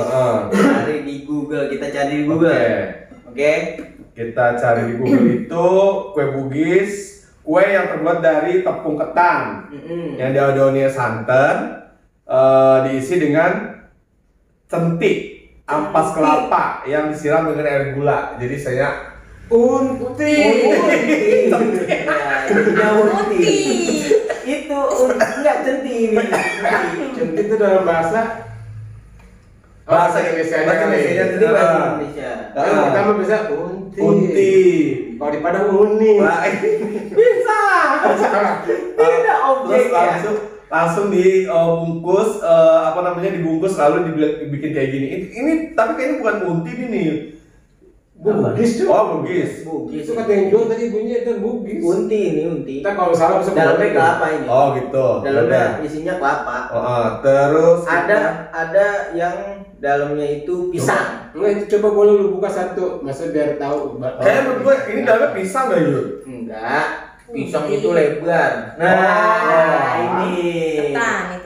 Cari di Google, kita cari di Google. Oke. Kita cari di Google itu kue Bugis, kue yang terbuat dari tepung ketan, yang diadonnya santan, diisi dengan centi, ampas kelapa yang disiram dengan air gula. Jadi saya Unti. Itu enggak centi ini. Centi itu dalam bahasa Indonesia. Itu bahasa Indonesia. Kita mau bisa unti. Kalau di Padang uni. Bisa. Tidak objek ya. Langsung dibungkus dibungkus lalu dibikin kayak gini. Ini tapi kayaknya bukan unti ini. Bugis tuh. Oh, Bugis. Itu kata yang jual tadi bunyinya itu Bugis. Unti. Kita kalau salah bisa dalamnya kelapa ini. Oh, gitu. Dalamnya isinya kelapa. Terus ada yang dalamnya itu pisang. Itu coba boleh lu buka satu, masa biar tahu. Kayak menurut gue ini dalamnya pisang gak Yud? Enggak. Pisang itu lebar. Nah, ini.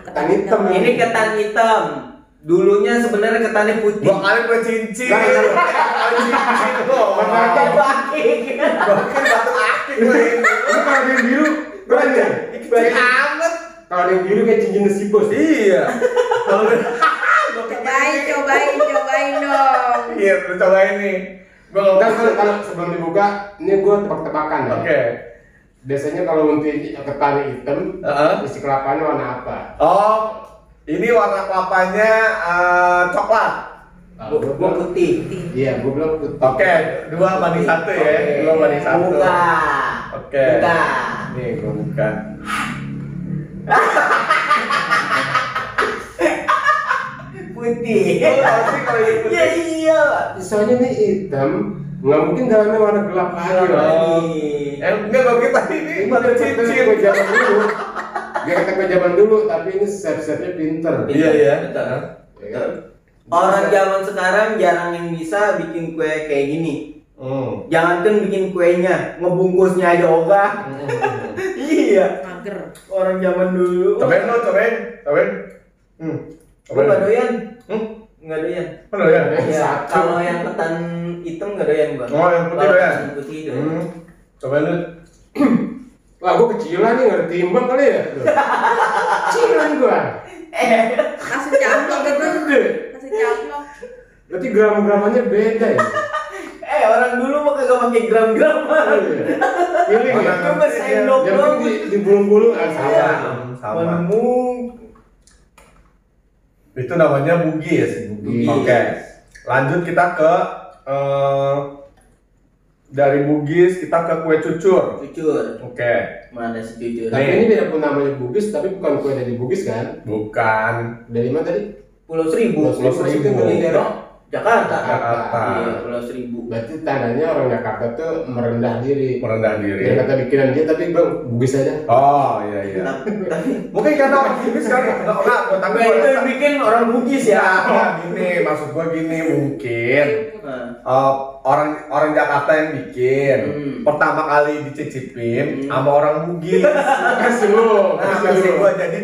Ketan hitam. Ini ketan hitam. Dulunya sebenarnya ketannya putih. Dua kali gue cincin. Batu akik. Batu akik gue ini. Kalau yang biru, Banyak. Ikut amat. Kalau yang biru kayak cincin nasi bos. Iya. Cobain dong. Iya, lu cobain nih. Kalau sebelum dibuka, ini gue tebak-tebakan ya. Oke. Biasanya kalau untuk ketan hitam, isi kelapanya warna apa? Oh, ini warna kelapanya coklat. Gua putih. Iya, gue bilang putih. Oke, 2 banding 1 ya. 2 banding 1. Buka. Oke. Buka. Nih, gue buka. Putih. Pasti kalau ini putih. Ya iya. Soalnya ini hitam, nggak mungkin dalamnya warna gelap lagi. Enggak, gue kira ini pada cincin. Gue zaman dulu. Dia kata gue zaman dulu, tapi ini chef-chefnya pinter. Iya. Betul. Orang zaman sekarang jarang yang bisa bikin kue kayak gini. Jangankan bikin kuenya, ngebungkusnya aja ogah. Iya. Mager. Orang zaman dulu. Cobain. Gue nggak doyan. Nggak doyan. Ya? Iya. Kalau yang ketan hitam nggak doyan gua. Oh, yang putih doyan. Yang putih doyan. Cobain lu. Wah, gue kecilan nih, nggak ada timbang kali ya? Kecilan gue. Kasih caplok gitu. Kasih caplok. Berarti gram-gramannya beda ya? Orang dulu mah kagak pakai gram-graman. Pilih ya? Cuma sendok Yang doang. penting di bulung-bulung Sama. Menemu. Itu namanya Bugis. Oke. Lanjut kita ke dari Bugis kita ke kue cucur. Oke. Mana si cucur? Tapi ini beda pun namanya Bugis, tapi bukan kue dari Bugis kan? Bukan. Dari mana tadi? Pulau Seribu. Pulau Seribu. Ini daerah Jakarta. Iya, Pulau Seribu. Berarti tandanya orang Jakarta tuh merendah diri. Merendah diri. Kata bikinan dia tapi bang Bugis aja. Oh iya. Tapi Mungkin karena orang Bugis kan tapi itu yang bikin orang Bugis ya. Gini, maksud gua gini mungkin orang Jakarta yang bikin pertama kali dicicipin sama orang Bugis. Kasih lu. Kasih gua jadi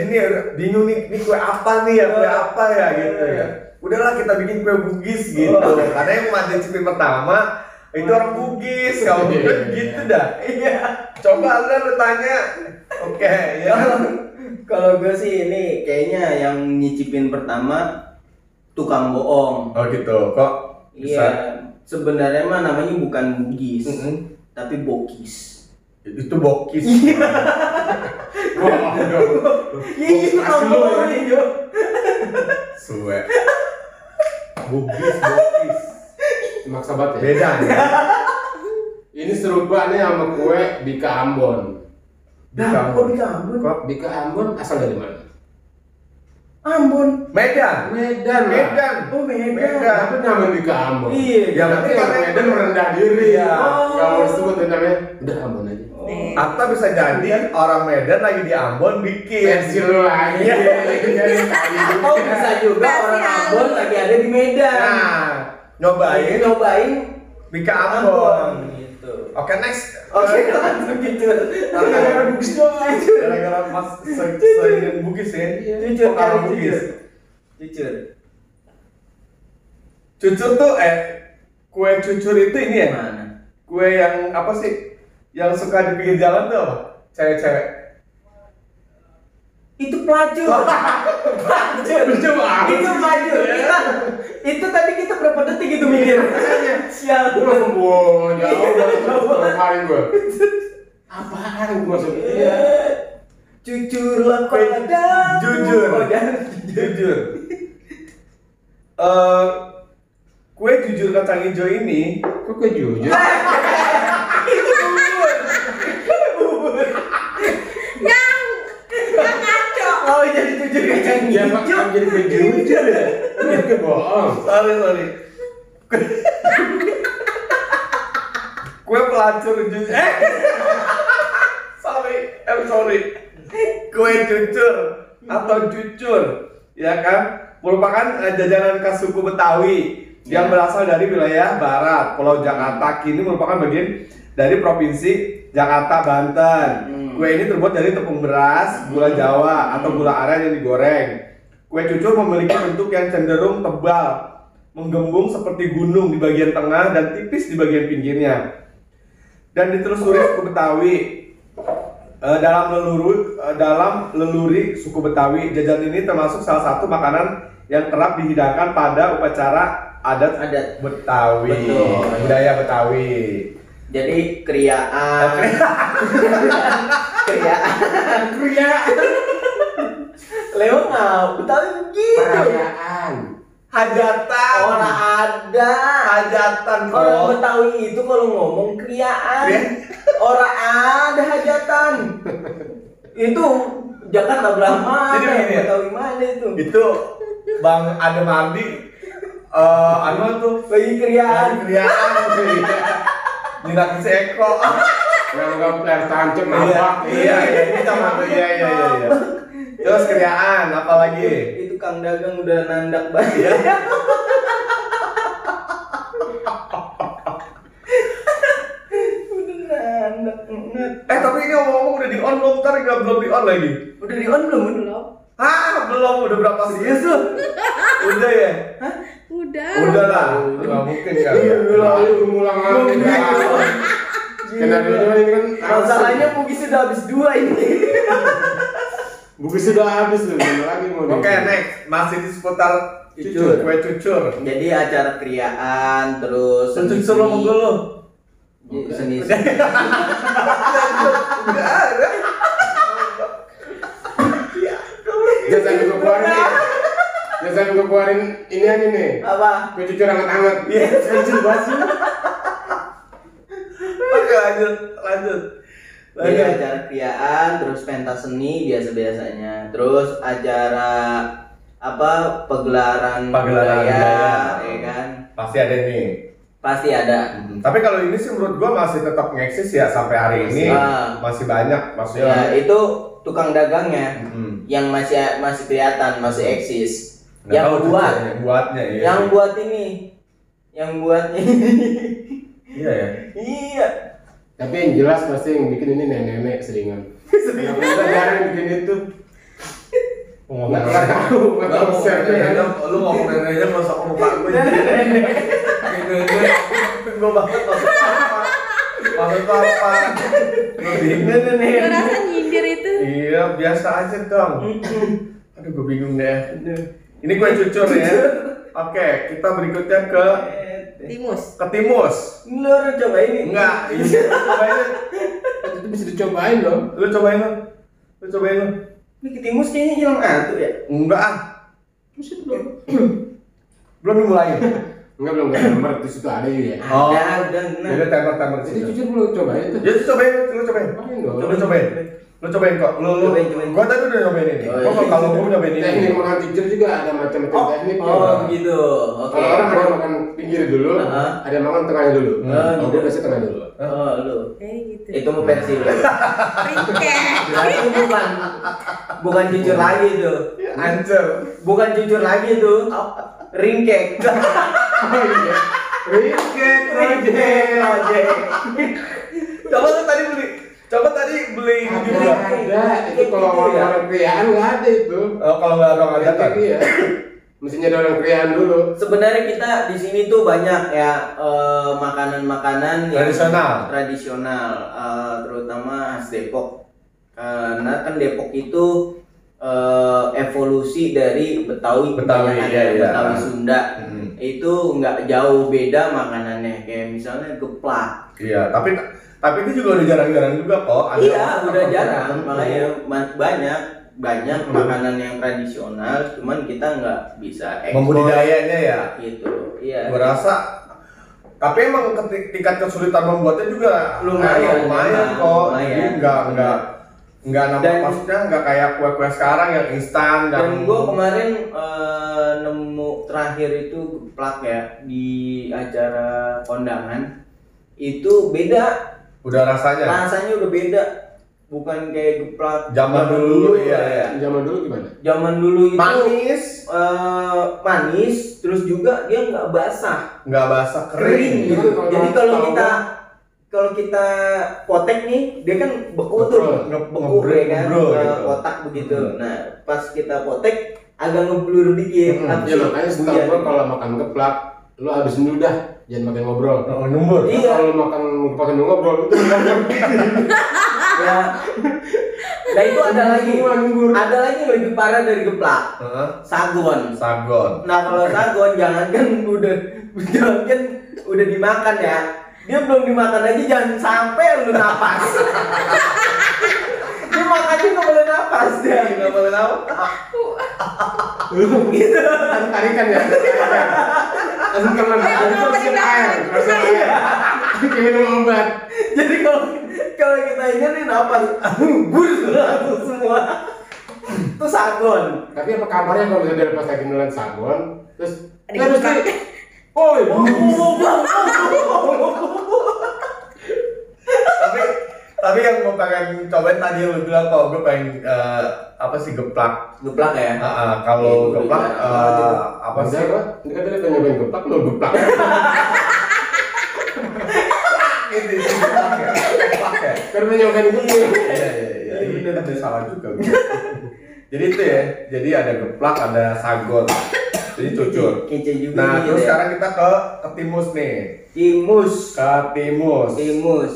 nih bingung nih kue apa nih ya, kue apa ya gitu ya. Udahlah kita bikin kue Bugis gitu. Karena yang mau cicipin pertama itu orang Bugis, kalau gitu dah. Iya. Coba lu tanya. Oke, ya. Kalau gue sih ini kayaknya yang nyicipin pertama tukang bohong. Oh gitu. Kok bisa? Iya. Sebenarnya mah namanya bukan Bugis, tapi Bokis. Itu Bokis. Bohong dong. Iya, tukang bohong itu. Suwe. Bugis. Maksa banget ya. Beda nih. Ini serupa nih sama kue Bika Ambon. Kok Bika Ambon? Bika Ambon asal dari mana? Ambon. Medan. Medan. Oh, Medan. Tapi nama Bika Ambon. Iya. Ya Tapi berarti orang karena Medan merendah diri. Iya. Nggak mau disebut namanya. Udah Ambon aja. Atau bisa jadi orang Medan lagi di Ambon bikin. Versi lu lagi. Oh, bisa juga orang Ambon lagi ada di Medan. Nah, nyobain Bika Ambon. Gitu. Oke, next. Oke, langsung gitu. Gara-gara Bugis doang. Gara-gara Mas sering Bugis ya. Jujur, Kalau kali Bugis. jujur. Cucur tuh kue cucur itu ini ya? Mana? Kue yang apa sih? Yang suka di pinggir jalan tuh apa? Cewek-cewek. Itu pelacur. Pelacur. Lucu banget. Itu pelacur. Itu tadi kita berapa detik itu mikir. Sial. Gue langsung jauh dari hari gue. Apaan gue maksudnya? Jujurlah padaku. Jujur. Oh, jangan. Jujur. Kue jujur kacang hijau ini Kok gue jujur? Yang ngaco. Oh, jadi jujur kacang Ya hijau. kan jadi gue jujur ya? Ini gue bohong. sorry. Kue pelacur jujur. Sorry. Kue cucur atau cucur, ya kan? Merupakan jajanan khas suku Betawi yang berasal dari wilayah barat Pulau Jakarta, kini merupakan bagian dari provinsi Jakarta, Banten. Kue ini terbuat dari tepung beras, gula Jawa atau gula aren yang digoreng. Kue cucur memiliki bentuk yang cenderung tebal, menggembung seperti gunung di bagian tengah dan tipis di bagian pinggirnya. Dan ditelusuri suku Betawi. Dalam leluri suku Betawi, jajan ini termasuk salah satu makanan yang kerap dihidangkan pada upacara adat Betawi. Betul. Budaya Betawi. Jadi kriaan. Leo nggak Betawi begitu. Perayaan. Hajatan. Orang ada. Hajatan Orang kok. Betawi itu kalau ngomong kriaan. Orang ada hajatan. Itu Jakarta belah mana? Jadi begini ya? Betawi mana itu? Itu Bang Adem Ardi anu tuh Lagi kriaan. nyirakin seeko. Nganggap air tancap apa? Iya, ini sama iya. Terus kriaan apa lagi? Itu Kang Dagang udah nandak banget. Udah nandak banget. Tapi ini ngomong udah di on belum? Ntar belum di on lagi. Udah di on belum? Belum, udah berapa serius lu? Udah ya? Udah. Udah lah, nggak mungkin kali ya. Lalu ngulang lagi. Karena dulu ini kan Masalahnya Bugis sudah habis 2 ini. Bugis sudah habis loh, gimana lagi mau Oke, next. Masih di seputar Cucur. kue cucur. Jadi acara kriaan terus Cucur lo monggo lo. seni. Jangan sampai gue keluarin ini aja nih. Apa? Gue cucur hangat-hangat. Iya, cucur basi. Oke, lanjut. Jadi acara kriaan, terus pentas seni biasa-biasanya. Terus acara pagelaran budaya, ya kan? Pasti ada nih. Pasti ada. Tapi kalau ini sih menurut gua masih tetap ngeksis ya sampai hari ini. Masih banyak maksudnya. Ya, itu tukang dagangnya yang masih kelihatan, masih eksis. Yang buatnya iya. Yang buat ini. Yang buatnya ini. Iya ya. Iya. Tapi yang jelas pasti yang bikin ini nenek-nenek seringan. Yang udah jarang bikin itu. Ngomong Lu ngomong neneknya masuk muka gue. Gue banget maksud apa? Gue rasa nyindir itu. Iya, biasa aja dong. Aduh, gue bingung deh. Ini gue cucur ya. Oke, kita berikutnya ke Timus. Timus. Lu harus coba ini. Enggak, cobain. Itu bisa dicobain dong. Lu cobain lo. Ini ke Timus kayaknya hilang atuh ya. Enggak ah. Belum dimulai. Enggak belum nomor di situ ada ya. Oh, Ada. jadi timer di Jadi situ. jujur belum cobain itu. Ya cobain. Lu cobain kok. Cobain. Gua tadi udah nyobain ini. Oh, iya. Kok kalau gua nyobain ini. Teknik makan jujur juga ada macam-macam teknik. Gitu. Oke. Kalau orang ada makan pinggir dulu, ada yang makan tengahnya dulu. Gitu. Gue biasa tengah dulu. Lu. Gitu. Itu mau versi lu. Ringkek. Berarti bukan jujur lagi tuh. Anjir. Bukan jujur lagi tuh. Ringkek. Oh iya. Ringkek. Ojek. Coba tadi beli ini juga. Ada. Itu kalau orang kriaan nggak ada itu. Oh, kalau nggak orang ada kan? Iya. Mesti nyari orang kriaan dulu. Sebenarnya kita di sini tuh banyak ya makanan-makanan tradisional, terutama khas Depok. Karena kan Depok itu evolusi dari Betawi Sunda. Itu nggak jauh beda makanannya, kayak misalnya geplak. Iya, tapi itu juga udah jarang-jarang juga kok. Udah jarang, makanya banyak makanan yang tradisional, cuman kita nggak bisa membudidayanya ya. Gitu. Iya. Gua rasa, tapi emang tingkat kesulitan membuatnya juga lumayan kok. Jadi nggak maksudnya nggak kayak kue-kue sekarang yang instan dan gua kemarin nemu terakhir itu geplak ya di acara kondangan, itu beda. Udah rasanya udah beda, bukan kayak geplak zaman dulu. Iya. Zaman dulu gimana? Zaman dulu itu manis, terus juga dia nggak basah kering gitu. Jadi kalau kita potek nih, dia kan beku tuh, beku ya kan, kotak begitu. Nah, pas kita potek agak ngeblur dikit. Ya makanya setahu gua kalau makan geplak, lu habisin dulu dah, jangan makan ngobrol. Nyumbur. Iya. Kalau makan geplak sambil ngobrol itu Ya. Nah itu ada lagi yang lebih parah dari geplak. Sagon. Nah kalau sagon jangankan udah dimakan ya, dia belum dimakan aja jangan sampai lu napas. Dia makannya nggak boleh napas dia. Nggak boleh napas. Gitu. tarikan ya. Langsung telan air. Kayak minum obat. Jadi kalau kita ini napas, bur langsung semua. Itu sagon. Tapi apa kabarnya kalau misalnya dia lepas lagi nelan sagon, terus Tapi yang gue pengen cobain tadi yang lu bilang kalau gue pengen geplak ya. Kalau geplak apa sih? Ini kan tadi pengen nyobain geplak, lu geplak. Ini geplak ya. Karena nyobain gue. Iya. Ini salah juga. Jadi itu ya. Jadi ada geplak, ada sagon. Jadi cucur. Kece juga. Nah, terus ya. sekarang kita ke Timus nih. Timus.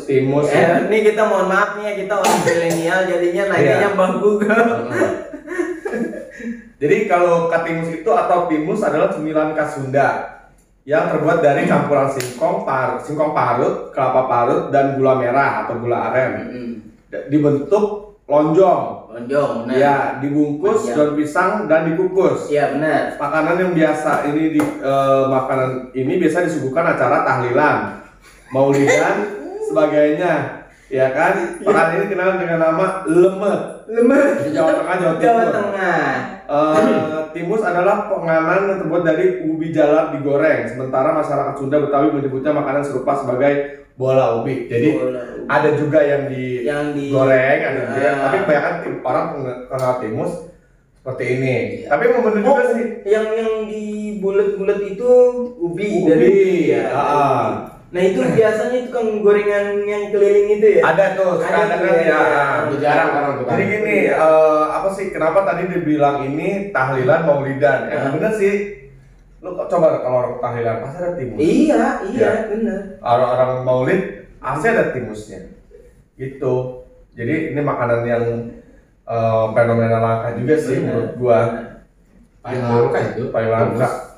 Ini kita mohon maaf nih ya, kita orang milenial jadinya nanyanya Bang Google. Jadi kalau Katimus itu atau Timus adalah cemilan khas Sunda yang terbuat dari campuran singkong parut, kelapa parut, dan gula merah atau gula aren. Dibentuk lonjong, benar. Ya, dibungkus daun pisang dan dikukus. Iya benar. Makanan yang biasa makanan ini biasa disuguhkan acara tahlilan, maulidan, sebagainya. Ya kan? Makanan ini dikenal dengan nama lemet. Di Jawa Tengah, Jawa Timur. Jawa Tengah. Timus adalah penganan yang terbuat dari ubi jalar digoreng. Sementara masyarakat Sunda Betawi menyebutnya makanan serupa sebagai bola ubi. Jadi ada juga yang digoreng, ada juga. Tapi kebanyakan orang kenal timus seperti ini. Tapi yang benar juga sih. Yang di bulat-bulat itu ubi. Dari ya. Nah itu biasanya tukang gorengan yang keliling itu ya? Ada tuh, ada kan ya. Jarang orang tuh. Jadi gini, apa sih? Kenapa tadi dibilang ini tahlilan maulidan? Bener sih. Lu coba kalau orang tahlilan pasti ada timus. Iya, bener. Orang maulid pasti ada timusnya. Gitu. Jadi ini makanan yang fenomena langka juga sih menurut gua. Paling langka itu, paling langka.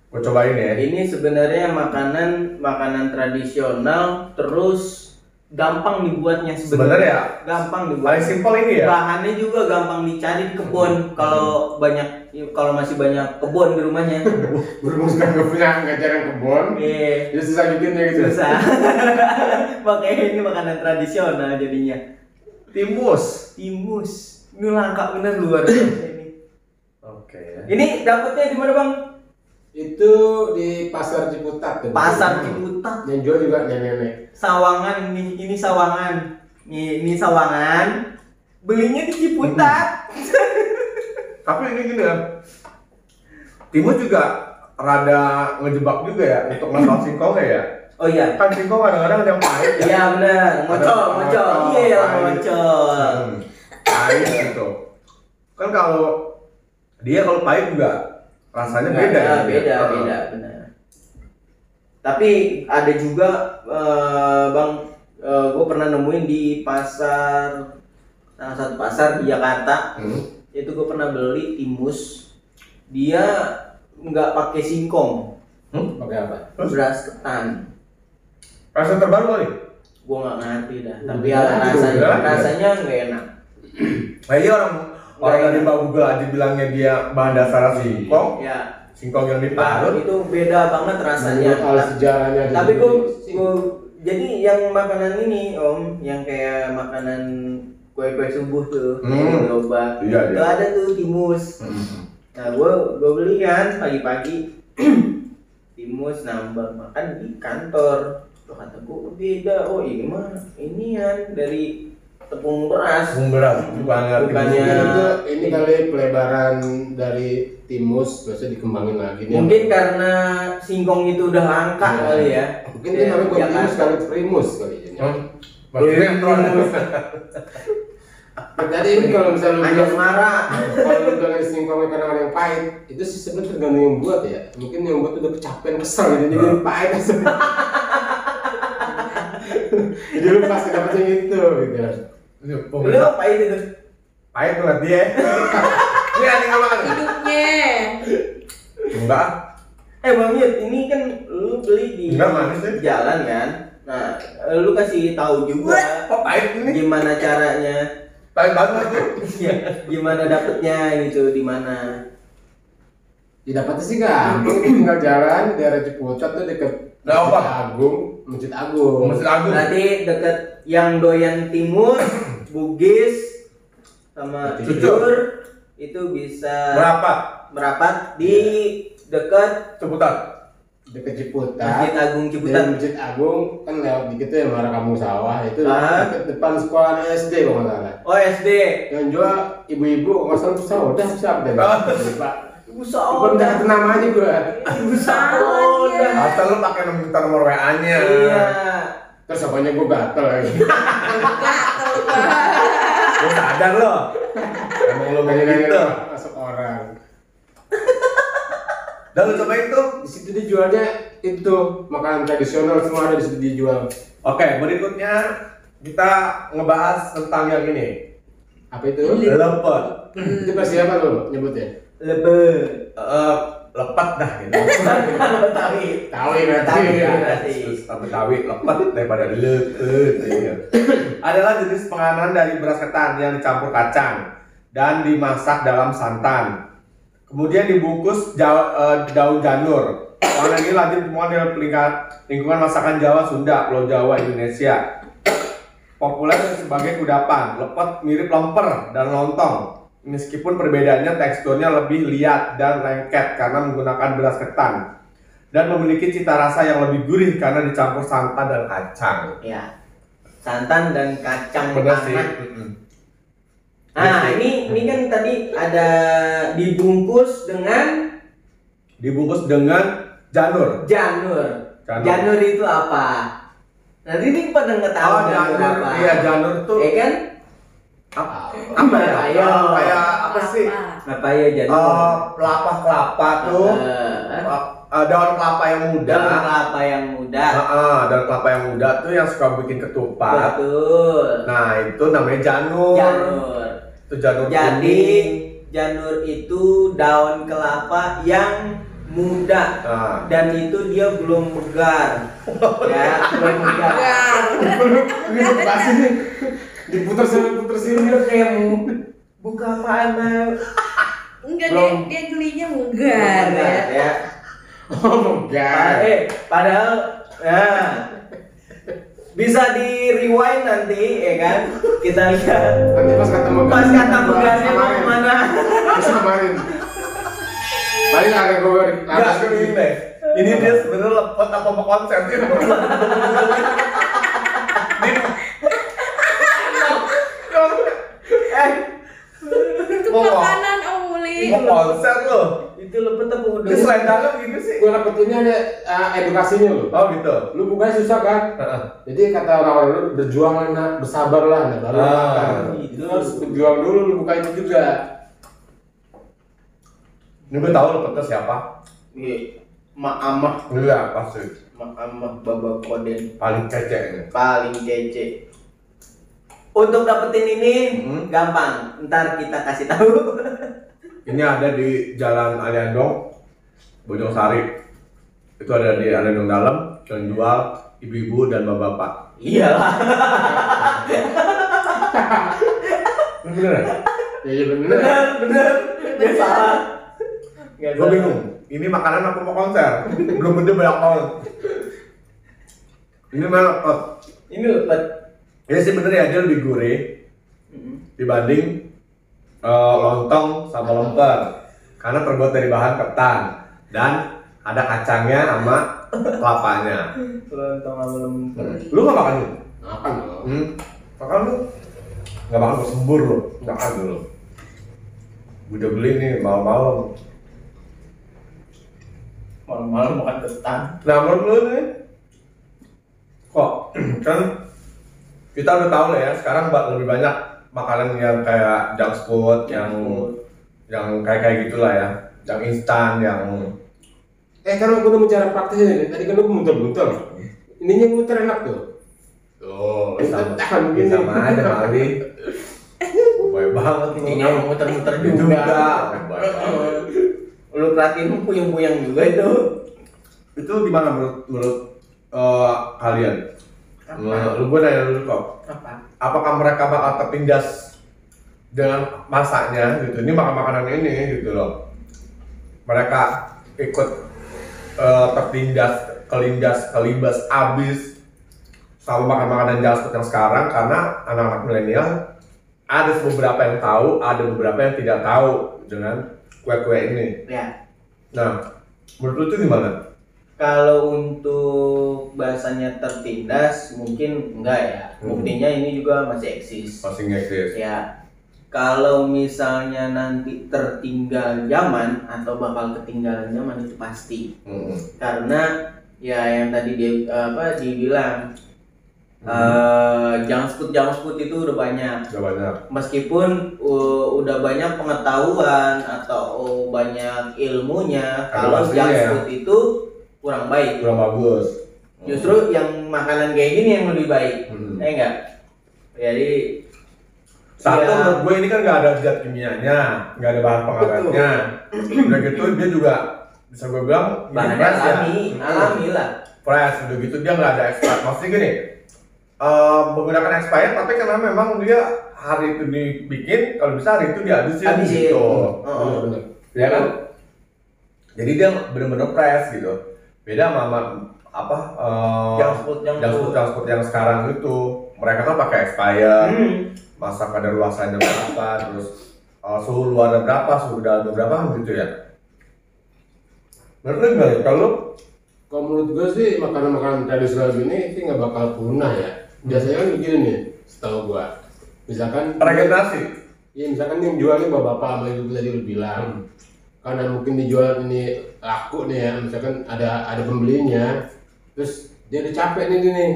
Gue cobain ya. Ini sebenarnya makanan tradisional, terus gampang dibuatnya sebenarnya. Gampang dibuat. Paling simpel ini ya. Bahannya juga gampang dicari di kebun. Kalau masih banyak kebun di rumahnya. Berhubung sekarang nggak jarang kebun. Jadi susah bikinnya gitu. Susah. Makanya ini makanan tradisional jadinya. Timus. Ini langka bener luar biasa ini. Oke. Ini dapetnya di mana bang? Itu di Pasar Ciputat. Pasar Ciputat. Yang jual juga nenek-nenek. Sawangan ini Sawangan. Ini Sawangan. Belinya di Ciputat. Tapi ini gini ya. Timus juga rada ngejebak juga ya untuk masalah singkongnya ya. Oh iya. Kan singkong kadang-kadang ada yang pahit ya. Iya benar. Ngocol. Iya ngocol. Pahit gitu. Kan kalau dia kalau pahit juga rasanya beda ya? Beda, benar. Tapi ada juga bang, gue pernah nemuin di salah satu pasar di Jakarta. Itu gue pernah beli timus, dia nggak pakai singkong. Pakai apa? Beras ketan. Rasa terbaru kali? Gue nggak ngerti dah. Tapi rasanya nggak enak. Nah iya orang dari Mbak Google aja bilangnya dia bahan dasar singkong. Ya. Singkong yang diparut itu beda banget rasanya. Sejarahnya. Tapi jadi yang makanan ini om, yang kayak makanan kue-kue subuh tuh, obat. Iya, itu ada tuh timus. Nah gue beli kan pagi-pagi timus nambah makan di kantor. Loh kata gue beda. Oh ini mah inian dari tepung beras. Bukannya ini kali pelebaran dari timus, biasanya dikembangin lagi. Mungkin karena singkong itu udah langka kali ya. Mungkin dia namanya buat timus kali primus kali ya. Tadi ini kalau misalnya lu marah, kalau lu bilang singkongnya karena ada yang pahit, itu sih sebenarnya tergantung yang buat ya. Mungkin yang buat udah kecapean kesel gitu, jadi pahit aja. Jadi lu pasti dapetnya gitu. Lu pahit itu? Pahit banget dia. Ini aneh banget. Hidupnya. Enggak. Bang Yud, ini kan lu beli di jalan kan? Nah, lu kasih tahu juga pahit ini? Gimana caranya? Pahit banget tuh. Gimana dapetnya gitu, di mana? Ya dapetnya sih gampang, tinggal jalan di daerah Ciputat tuh deket Masjid Agung. Berarti deket yang doyan timus, Bugis, sama Cucur itu bisa merapat di dekat dekat Ciputat. Masjid Agung Ciputat. Masjid Agung kan lewat dikit tuh yang arah Kampung Sawah itu dekat depan sekolah SD kalau nggak salah. Oh SD. Yang jual ibu-ibu nggak salah udah siapa deh. Pak. Ibu Saudah. Udah namanya gue. Ibu Saudah. Atau lu pakai nomor WA-nya. Iya. Terus apanya gue gatel lagi. Gatel banget. Gue sadar lo. Emang lo kayak gitu. Masuk orang. Dan lu cobain tuh. Di situ dijualnya itu makanan tradisional semua ada di situ dijual. Oke, berikutnya kita ngebahas tentang yang ini. Apa itu? Lepet. Itu pasti apa lo nyebutnya? Lepet. Lepet dah gitu. Tawi berarti. Betawi lepet daripada lepet. Adalah jenis penganan dari beras ketan yang dicampur kacang dan dimasak dalam santan. Kemudian dibungkus daun janur. Penganan ini lazim ditemukan di lingkungan masakan Jawa, Sunda, Pulau Jawa, Indonesia. populer sebagai kudapan. Lepet mirip lemper dan lontong. Meskipun perbedaannya teksturnya lebih liat dan lengket karena menggunakan beras ketan. Dan memiliki cita rasa yang lebih gurih karena dicampur santan dan kacang. Ya, santan dan kacang Bener sih. tanah. Nah, ini kan tadi ada dibungkus dengan janur. Janur itu apa? Nanti ini pada nggak tahu janur apa? Iya, janur tuh. Ya kan? Apa ya? Kayak apa sih? Apa ya janur? Kelapa tuh. Daun kelapa yang muda. Daun kelapa yang muda. Daun kelapa yang muda tuh yang suka bikin ketupat. Betul. Nah, itu namanya janur. Itu janur. Jadi janur itu daun kelapa yang muda dan itu dia belum megar. Ya, belum megar. Ini diputar sini Dia kayak buka apaan mau? Enggak, Belum. dia gelinya menggar ya. Oh enggak. Padahal bisa di rewind nanti ya kan, kita lihat Nanti pas kata megarnya mau kemana. Samarin. Paling agak gue Ini dia sebenarnya lepet apa mau konser sih? Itu makanan Om Muli. Mau konser loh. Itu lepet apa udah? Ini selendangnya gitu sih. gue dapetinnya ada edukasinya loh. Oh gitu. Lu bukanya susah kan? Jadi kata orang-orang dulu berjuang lah, bersabar lah, baru makan. Itu Lu harus berjuang dulu, lu buka itu juga. Ini gue tahu lepetnya siapa? Mak Amah, Iya pasti. Mak Amah Baba Koden Paling kece ini. paling kece. Untuk dapetin ini gampang, ntar kita kasih tahu. Ini ada di Jalan Aliando, Bojong-Sari. Itu ada di Aliando dalam, yang jual ibu-ibu dan bapak-bapak. Iyalah. Bener ya? Iya bener. Bener. Dia salah. Gue bingung. Ini makanan apa mau konser? Belum gede banyak banget. Ini memang lepet. Ini lepet. Ya sih bener ya, dia lebih gurih dibanding lontong sama lemper. Karena terbuat dari bahan ketan dan ada kacangnya sama kelapanya. Lontong sama lemper. Lu gak makan ini? Makan loh. Makan lu? Gak makan sembur lu? Makan dulu. Gue udah beli nih malam-malam. Malam-malam makan ketan. Nah menurut lu nih, kok kan kita udah tahu lah ya, sekarang lebih banyak makanan yang kayak junk food, yang kayak gitulah ya, yang instan, yang Kan aku udah bicara praktisnya nih. Tadi kan aku muter-muter. Ininya muter enak tuh. tuh Tahan begini. sama aja kali. Baik banget lu. Ininya muter-muter Itu juga. baik banget. Lu perhatiin puyeng-puyeng juga itu. Itu gimana menurut kalian? Lu gue nanya dulu kok. Apa? Apakah mereka bakal tertindas dengan masaknya gitu? Ini makan makanan ini gitu loh. Mereka ikut tertindas, kelibas abis sama makan makanan junk food yang sekarang karena anak-anak milenial ada beberapa yang tahu, ada beberapa yang tidak tahu dengan kue-kue ini. Ya. Nah, menurut lu itu gimana? Kalau untuk bahasanya tertindas mungkin enggak ya. Buktinya ini juga masih eksis. Masih ngeksis. Ya. Kalau misalnya nanti tertinggal zaman atau bakal ketinggalan zaman itu pasti. Karena ya yang tadi dibilang junk food itu udah banyak. Udah banyak. Meskipun udah banyak pengetahuan atau banyak ilmunya, kalau junk food itu kurang baik. Kurang bagus. Justru yang makanan kayak gini yang lebih baik. Enggak. Jadi satu ya, menurut gue ini kan nggak ada zat kimianya, nggak ada bahan pengawetnya. Udah gitu dia juga bisa gue bilang bahannya fresh ya. alami lah. Fresh, udah gitu dia nggak ada expired. Maksudnya gini, menggunakan expired tapi karena memang dia hari itu dibikin, kalau bisa hari itu dihabisin gitu. Bener-bener. Ya kan? Jadi dia benar-benar fresh gitu. Beda sama junk food yang sekarang itu. mereka kan pakai expired, masa kadaluarsanya berapa, terus suhu luarnya berapa, suhu dalamnya berapa kan gitu ya. Menurut nggak ya? Kalau menurut gue sih makanan-makanan tradisional gini sih nggak bakal punah ya. Biasanya kan begini nih, setahu gue. Misalkan regenerasi. Iya, misalkan yang jualnya bapak-bapak sama ibu tadi lu bilang. Karena mungkin dijual ini laku nih ya, misalkan ada pembelinya, terus dia udah capek nih gini,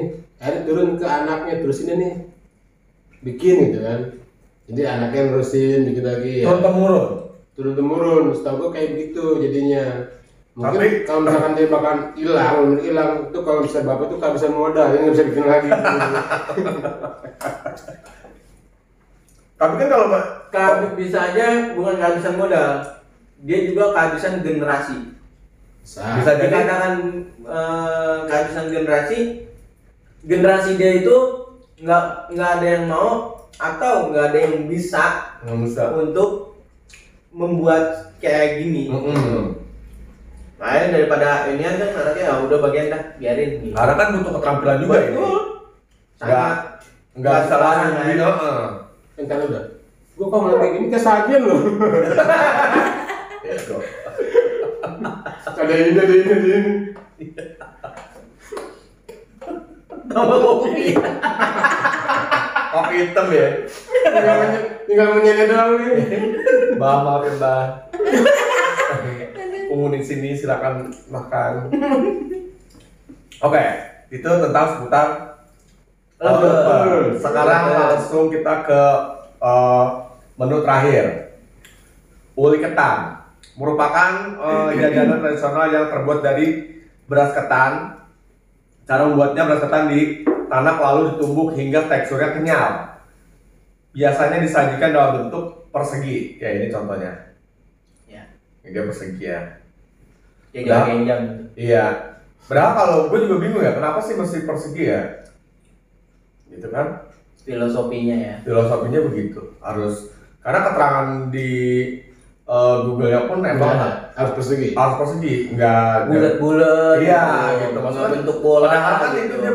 akhirnya turun ke anaknya, terus ini nih bikin gitu kan. Jadi anaknya nerusin bikin lagi ya. Turun temurun, setahu gue kayak begitu jadinya. Mungkin tapi kalau misalkan dia bakal hilang itu kalau bisa bapak itu kehabisan modal, dia nggak bisa bikin lagi. Tapi kan kalau bisa aja bukan kehabisan modal, dia juga kehabisan generasi. Bisa dikatakan kehabisan generasi dia itu nggak ada yang mau atau nggak ada yang bisa untuk membuat kayak gini. Makanya daripada ini kan anaknya ya udah bagian dah biarin. Gitu. Karena kan butuh keterampilan juga ini. Nggak salah sendiri. Entar udah. Gua kok ngeliat kayak gini kesajian loh. Ada ini. Tambah kopi. Kopi hitam ya. Tinggal menyanyi doang nih. Mbak, maaf ya Mbak. Penghuni sini silakan makan. Oke, itu tentang seputar sekarang langsung kita ke menu terakhir. Uli ketan merupakan jajanan tradisional yang terbuat dari beras ketan. Cara membuatnya, beras ketan ditanak lalu ditumbuk hingga teksturnya kenyal. Biasanya disajikan dalam bentuk persegi. Ya ini contohnya. Ya. Ini dia persegi ya. Genjang. Iya. Berapa kalau gue juga bingung ya, kenapa sih mesti persegi ya? Gitu kan? Filosofinya ya. Filosofinya begitu. Harus karena keterangan di Google-nya pun emang harus persegi. Harus persegi, enggak bulat-bulat. Iya, gitu. Maksudnya bentuk bola. Padahal kan itu dia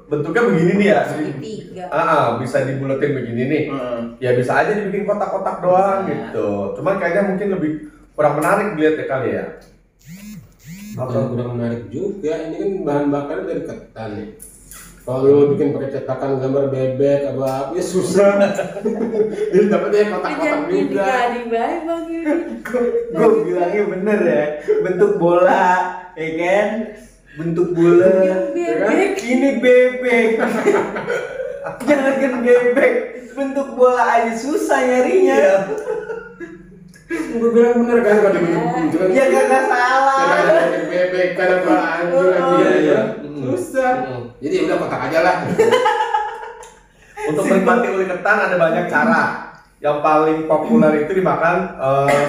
bentuknya begini nih ya. Segitiga. Bisa dibulatin begini nih. Ya bisa aja dibikin kotak-kotak doang gitu. Cuman kayaknya mungkin lebih kurang menarik dilihat ya kali ya. Kurang menarik juga. Ini kan bahan bakarnya dari ketan nih. Kalau lu bikin pakai cetakan gambar bebek apa ya susah. Jadi dapetnya kotak-kotak juga. Gue bilangnya bener ya, bentuk bola, ya kan? Bentuk bulat, ya kan? Ini bebek. Jangan bebek, bentuk bola aja susah nyarinya. Gue bilang bener kan kalau dibentuk ya gak salah. Ada bebek, ada bahan juga susah. Jadi udah kotak aja lah. Untuk menikmati uli ketan ada banyak cara. Yang paling populer itu dimakan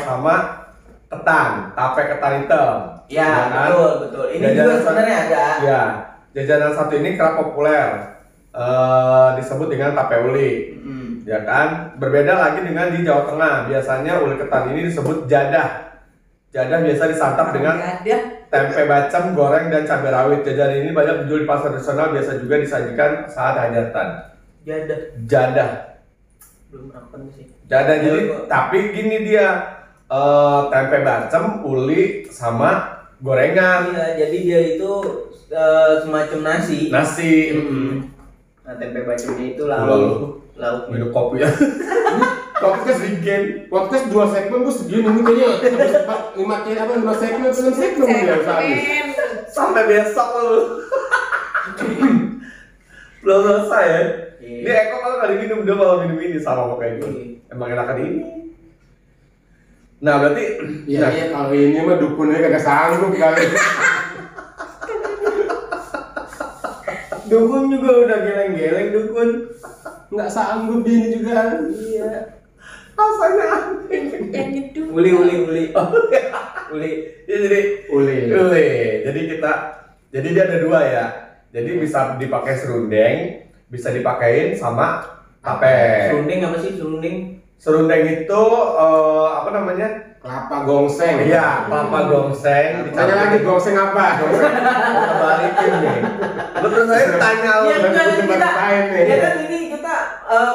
sama ketan, tape ketan hitam. Ya, kan? Betul. Ini jajanan juga sebenarnya ada. Ya, jajanan satu ini kerap populer. Disebut dengan tape uli. Ya kan? Berbeda lagi dengan di Jawa Tengah. Biasanya uli ketan ini disebut jadah. Jadah biasa disantap dengan tempe bacem, goreng, dan cabai rawit. Jajanan ini banyak dijual di pasar tradisional, biasa juga disajikan saat hajatan. Jadah. Belum apa sih. Jadah jadi, tapi gini dia tempe bacem, uli, sama gorengan. Iya, jadi dia itu semacam nasi. Nah, tempe bacemnya itu lauk. Minum kopi ya. Podcast weekend. Podcast 2 segmen gue segini ini kayaknya habis 5 segmen ya tadi. Sampai besok lu. Belum selesai ya. Ini Eko kalau nggak diminum dia malah minum ini sama kayak gini. Emang enakan ini. Nah berarti iya kalau ini mah dukunnya kagak sanggup kali. Dukun juga udah geleng-geleng dukun. Nggak sanggup dia ini juga. Iya. Rasanya Yang nyeduh. Uli. Ya, jadi uli. Jadi dia ada dua ya. Jadi bisa dipakai serundeng, bisa dipakein sama tape. Serundeng apa sih serundeng? Serundeng itu apa namanya? Kelapa gongseng. Iya, kelapa gongseng. Ditanya lagi gongseng apa? Kita balikin nih. Lu terus saya tanya lu. Ya enggak, kan ini kita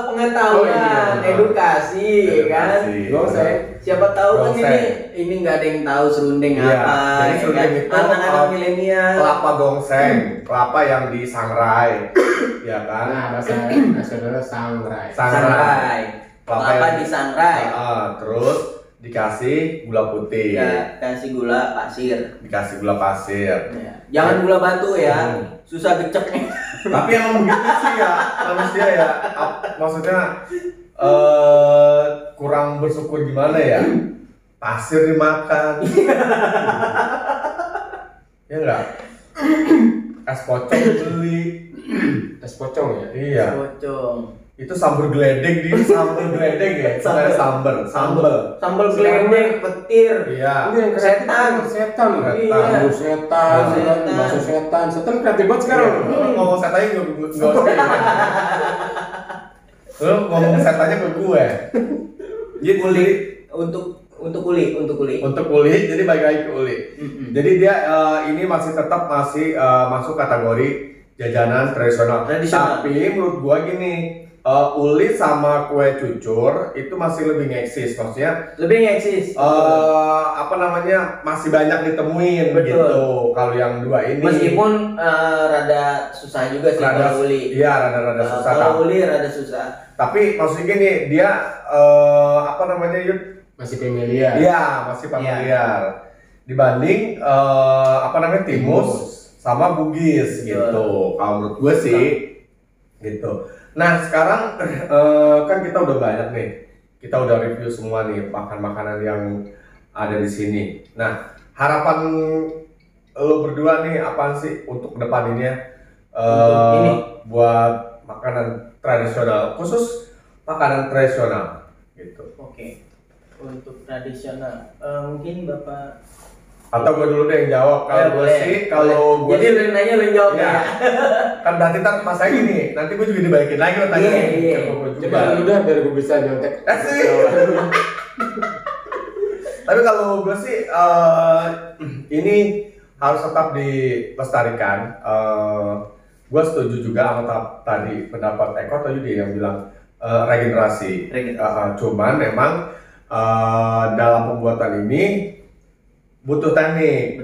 pengetahuan, edukasi, kan. Gongseng. Siapa tahu kan ini nggak ada yang tahu serundeng apa. Jadi serundeng itu anak-anak milenial. Kelapa gongseng, kelapa yang disangrai, ya kan? Nah, bahasa nasionalnya sangrai. Sangrai. Kelapa disangrai. Terus dikasih gula putih. Ya, kasih gula pasir. Dikasih gula pasir. Ya. Jangan gula batu ya. Susah geceknya. Tapi emang begitu sih ya manusia ya. Maksudnya kurang bersyukur gimana ya? Pasir dimakan. Ya enggak? Es pocong beli. Es pocong ya? Iya. Pocong. Itu sambal geledek sambal geledek ya. Sambal geledek, petir. Iya. Ini yang setan kan? Iya. Bakso setan. Setan kreatif banget sekarang. Ngomong setannya enggak usah. Lu ngomong setannya ke gue. Jadi untuk uli. Jadi balik lagi ke uli. Jadi dia ini masih tetap masuk kategori jajanan tradisional. Tapi menurut gua gini, uli sama kue cucur itu masih lebih ngeksis, maksudnya apa namanya, masih banyak ditemuin. Betul. Gitu kalau yang dua ini meskipun rada susah juga sih kalau uli. Iya, rada susah. Kalau uli rada susah, tapi maksudnya gini, dia apa namanya, Yud, masih familiar. Iya, masih familiar dibanding apa namanya, timus sama bugis. Gitu kalau menurut gue sih. Gitu. Nah sekarang kan kita udah banyak nih, kita udah review semua nih makanan yang ada di sini. Nah harapan lo berdua nih apa sih untuk depan ini ya, buat makanan tradisional, khusus makanan tradisional gitu. Oke. Untuk tradisional mungkin Bapak atau gue dulu deh yang jawab. Kalau gue jadi lu nanya lu jawab ya. Kan berarti ntar masanya gini, nanti gue juga dibalikin lagi lo tanya. Iya. Coba lu udah biar gue bisa nyontek. Tapi kalau gue sih ini harus tetap dilestarikan. Gue setuju juga sama tadi pendapat Eko tadi yang bilang regenerasi. Cuman memang dalam pembuatan ini butuh teknik,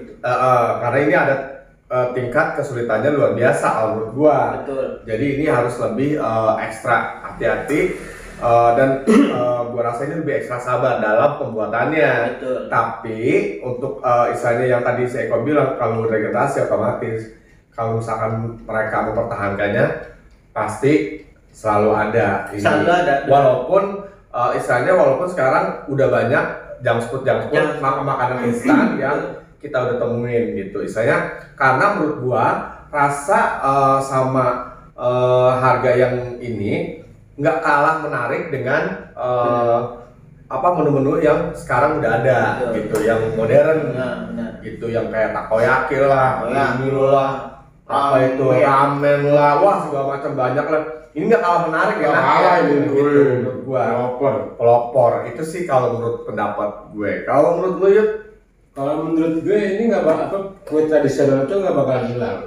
karena ini ada tingkat kesulitannya luar biasa menurut gua. Betul. Jadi ini harus lebih ekstra hati-hati dan gua rasa ini lebih ekstra sabar dalam pembuatannya. Betul. Tapi untuk istilahnya yang tadi saya bilang, kalau regenerasi otomatis kalau misalkan mereka mempertahankannya pasti selalu ada. Selalu ada. Walaupun istilahnya sekarang udah banyak junk food makanan instan yang kita udah temuin gitu, istilahnya karena menurut gua rasa sama harga yang ini nggak kalah menarik dengan menu-menu yang sekarang udah ada. Betul. Gitu, yang modern. Benar. Gitu, yang kayak takoyaki lah, ramen lah, wah segala macam banyak lah. Ini nggak kalah menarik ya, ini menurut gua. Pelopor itu sih kalau menurut pendapat gue. Kalau menurut lu, Yud? Kalau menurut gue ini nggak bakal, kue tradisional itu nggak bakal hilang.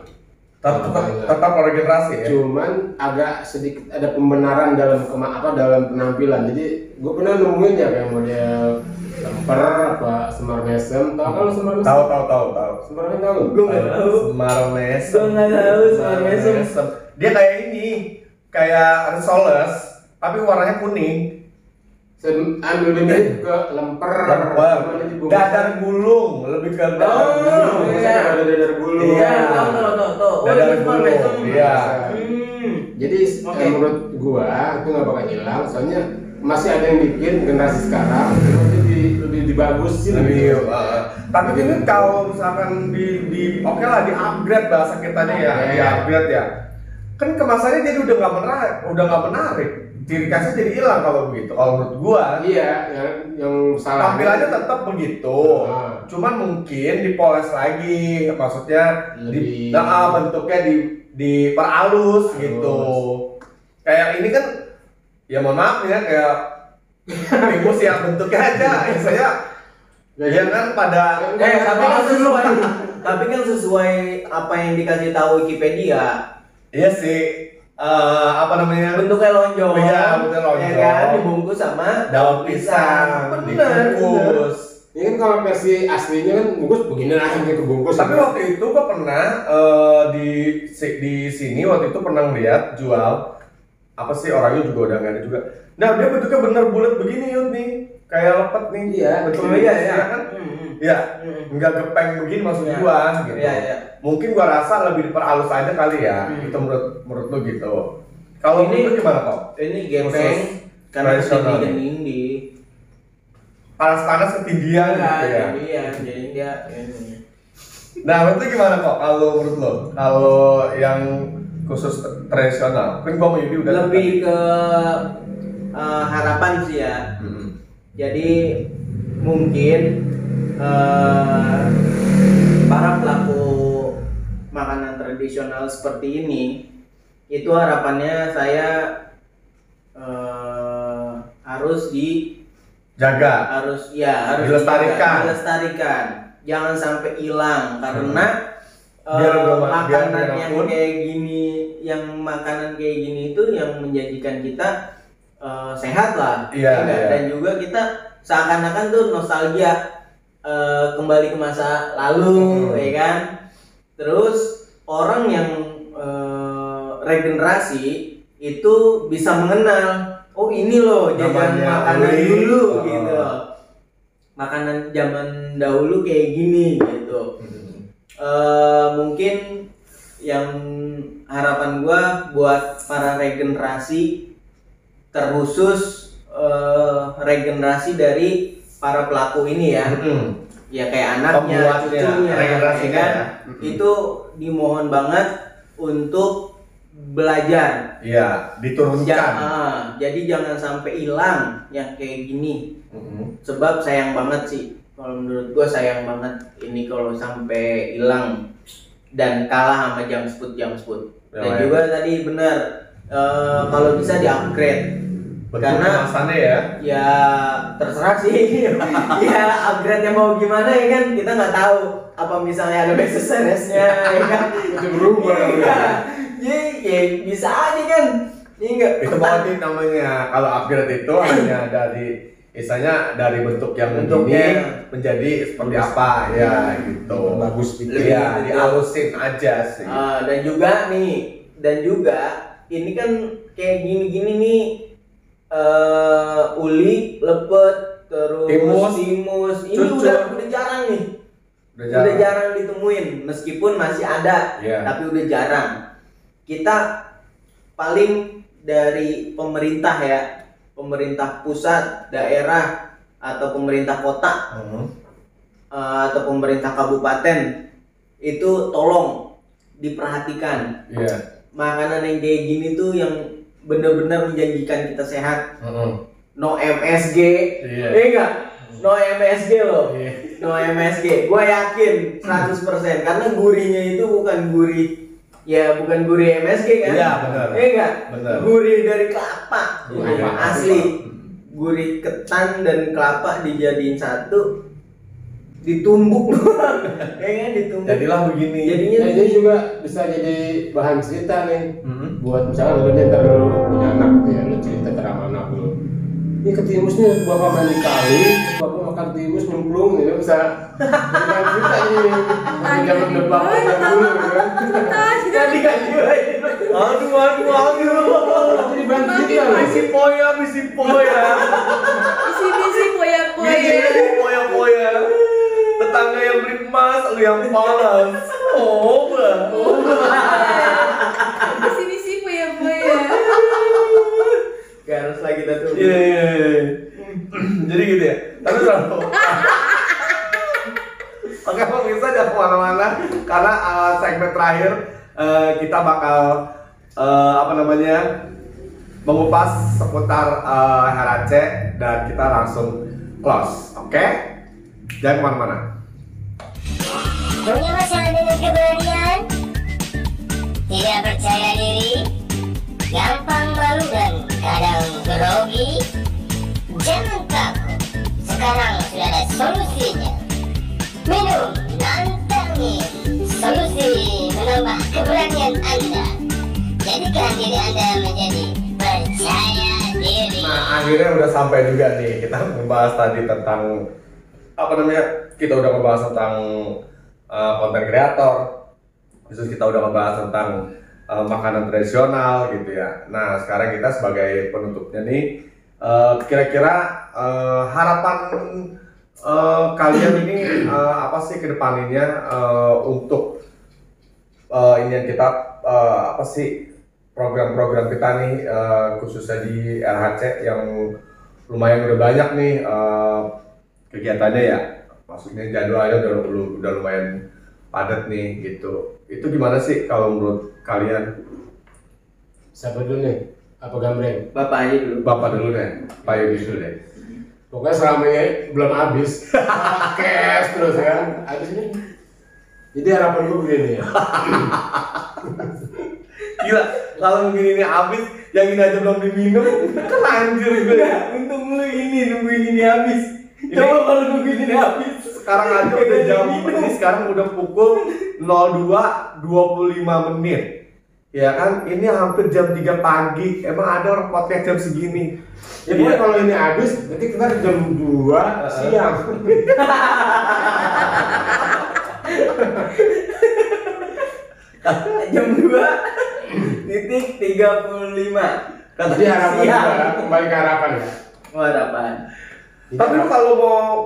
Tetap regenerasi ya. Cuman agak sedikit ada pembenaran dalam dalam penampilan. Jadi gue pernah nemuin ya kayak model lemper apa semar mesem. Tahu semar mesem? Tahu. Semar mesem tahu? Gue nggak tahu. Semar mesem. Gue nggak tahu semar mesem. Dia kayak ini, kayak risoles, tapi warnanya kuning. Ambil ini ke lemper. Dadar gulung, lebih ke dadar gulung. Ada dadar gulung. Iya, tahu. Dadar gulung. Iya. Jadi menurut gua itu nggak bakal hilang, soalnya masih ada yang bikin generasi sekarang lebih dibagusin. Tapi ini kalau misalkan oke lah, di upgrade bahasa kitanya ya, di upgrade ya. Kan kemasannya jadi udah nggak menarik. Ciri khasnya jadi hilang kalau begitu. Kalau menurut gua, iya, yang salah. Tampilannya tetap begitu. Cuman mungkin dipoles lagi, maksudnya bentuknya diperhalus gitu. Kayak ini kan, ya mohon maaf ya, kayak Primus yang bentuknya aja, saya ya kan pada tapi kan sesuai apa yang dikasih tahu Wikipedia. Iya sih, apa namanya? Bentuknya lonjong. Iya, bentuknya lonjong. Ya kan, dibungkus sama daun pisang, dibungkus. Ini kan kalau versi aslinya kan bungkus begini lah yang kebungkus. Tapi waktu itu gua pernah di sini waktu itu pernah lihat jual apa sih, orangnya juga udah nggak ada juga. Nah dia bentuknya bener bulat begini Yud nih, kayak lepet nih. Iya. Bentuknya ya kan? Iya. Nggak gepeng begini maksud gua gitu. Iya. Mungkin gua rasa lebih diperhalus aja kali ya. Itu menurut lu gitu. Kalau ini gimana kok? Ini gepeng karena ini panas-panas ketinggian gitu ya. Iya, jadi dia ini. Nah, itu gimana kok kalau menurut lo? Kalau yang khusus tradisional, kan gua mau Yudi udah lebih ke harapan sih ya. Jadi mungkin para pelaku makanan tradisional seperti ini itu harapannya saya harus dilestarikan, jangan sampai hilang karena makanan yang kayak gini, makanan kayak gini itu yang menjadikan kita sehat lah, dan juga kita seakan-akan tuh nostalgia kembali ke masa lalu, ya kan. Terus orang yang regenerasi itu bisa mengenal, oh ini loh jajan makanan dulu gitu, makanan zaman dahulu kayak gini gitu. Mungkin yang harapan gua buat para regenerasi, terkhusus regenerasi dari para pelaku ini ya, ya kayak anaknya, cucunya, kan? Itu dimohon banget untuk belajar. Iya, diturunkan. Jadi jangan sampai hilang yang kayak gini. Sebab sayang banget sih. Kalau menurut gua sayang banget ini kalau sampai hilang dan kalah sama junk food. Dan juga tadi benar, kalau bisa di-upgrade. Karena ya terserah sih. Ya upgrade-nya mau gimana ya kan, kita nggak tahu. Apa misalnya ada basis series-nya ya kan. Itu berubah. Ya bisa aja kan. Itu banget namanya. Kalau upgrade itu hanya dari misalnya dari bentuk yang bentuknya menjadi seperti apa ya gitu. Bagus gitu. Ya, dihalusin aja sih. Dan juga ini kan kayak gini-gini nih, uli, lepet, terus timus. Ini udah jarang nih. Udah jarang ditemuin, meskipun masih ada, tapi udah jarang. Kita paling dari pemerintah ya, pemerintah pusat, daerah, atau pemerintah kota, atau pemerintah kabupaten, itu tolong diperhatikan. Makanan yang kayak gini tuh yang benar-benar menjanjikan kita sehat. No MSG, enggak? No MSG loh. No MSG. Gua yakin 100% karena gurihnya itu bukan gurih MSG kan? Iya, benar. Enggak? Benar. Gurih dari kelapa. Asli. Gurih ketan dan kelapa dijadiin satu, ditumbuk ya kan, ditumbuk. Jadilah begini. Jadinya ini juga bisa jadi bahan cerita nih. Buat misalnya lu ntar lu punya anak gitu ya, lu cerita ke anak lu. Ini ketimusnya bapak mandi kali, bapak makan timus nyemplung gitu, bisa jadi cerita ini. Jangan bapak yang dulu kan. jadi kan juga. Aduh. Jadi bahan cerita. Misi poya. Misi poya. Tetangga yang beli emas, lu yang panas. Misi poya. Gak harus lagi kita tuh. Iya. Jadi gitu ya. Tapi terlalu. Oke, pemirsa jangan kemana-mana karena segmen terakhir kita bakal mengupas seputar HRC dan kita langsung close. Oke? Jangan kemana-mana. Punya masalah dengan keberanian? Tidak percaya diri? Gampang malu dan kadang grogi? Jangan takut, sekarang sudah ada solusinya. Minum Nantangin, solusi menambah keberanian Anda. Jadikan diri Anda menjadi percaya diri. Nah, akhirnya udah sampai juga nih, kita membahas tadi tentang kita udah ngebahas tentang konten kreator, terus kita udah ngebahas tentang makanan tradisional gitu ya. Nah, sekarang kita sebagai penutupnya nih, kira-kira harapan kalian ini apa sih ke depannya untuk ini yang kita apa sih program-program kita nih khususnya di RHC yang lumayan udah banyak nih kegiatannya ya, maksudnya jadwalnya udah lumayan padat nih gitu. Itu gimana sih kalau menurut kalian? Siapa dulu nih? Apa Gambreng? Bapak aja dulu. Bapak dulu deh, Pak Yudi dulu deh. Pokoknya selama ini belum habis, cash terus kan, habis ini. Jadi harapan gue begini ya. Gila, kalau begini ini habis, yang ini aja belum diminum, kan anjir gue ya. Untung lu ini nungguin ini habis. Coba kalau nungguin ini habis. Sekarang aja udah jam ini, sekarang udah pukul 02.25 menit. Ya kan, ini hampir jam 3 pagi. Emang ada orang podcast jam segini? Ya pokoknya kalau ini habis, berarti kita jam 2 siang. Jam 2.35. Jadi harapan kita kembali ke harapan ya. Harapan. Tapi lu kalau mau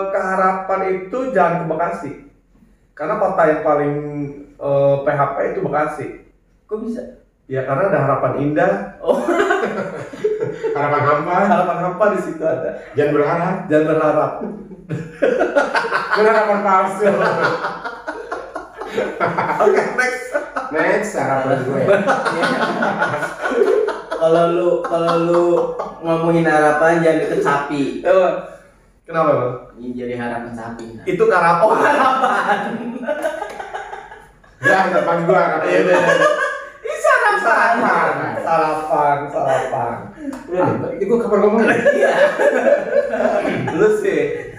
ke Harapan itu jangan ke Bekasi. Karena kota yang paling PHP itu Bekasi. Kok bisa? Ya karena ada Harapan Indah. Oh, Harapan hampa. Harapan hampa di situ ada. Jangan berharap. Jangan berharap. Kan harapan palsu. Oke, next. Next harapan gue ya. Kalau lu ngomongin harapan jangan deket sapi. Kenapa bang? Ini jadi harapan sapi. Nah. Itu harapan. Oh, harapan. Ya harapan gue harapan. Iya, iya. Ini sarapan. Sarapan. Ini gue kapan ngomong? Iya. Lu sih.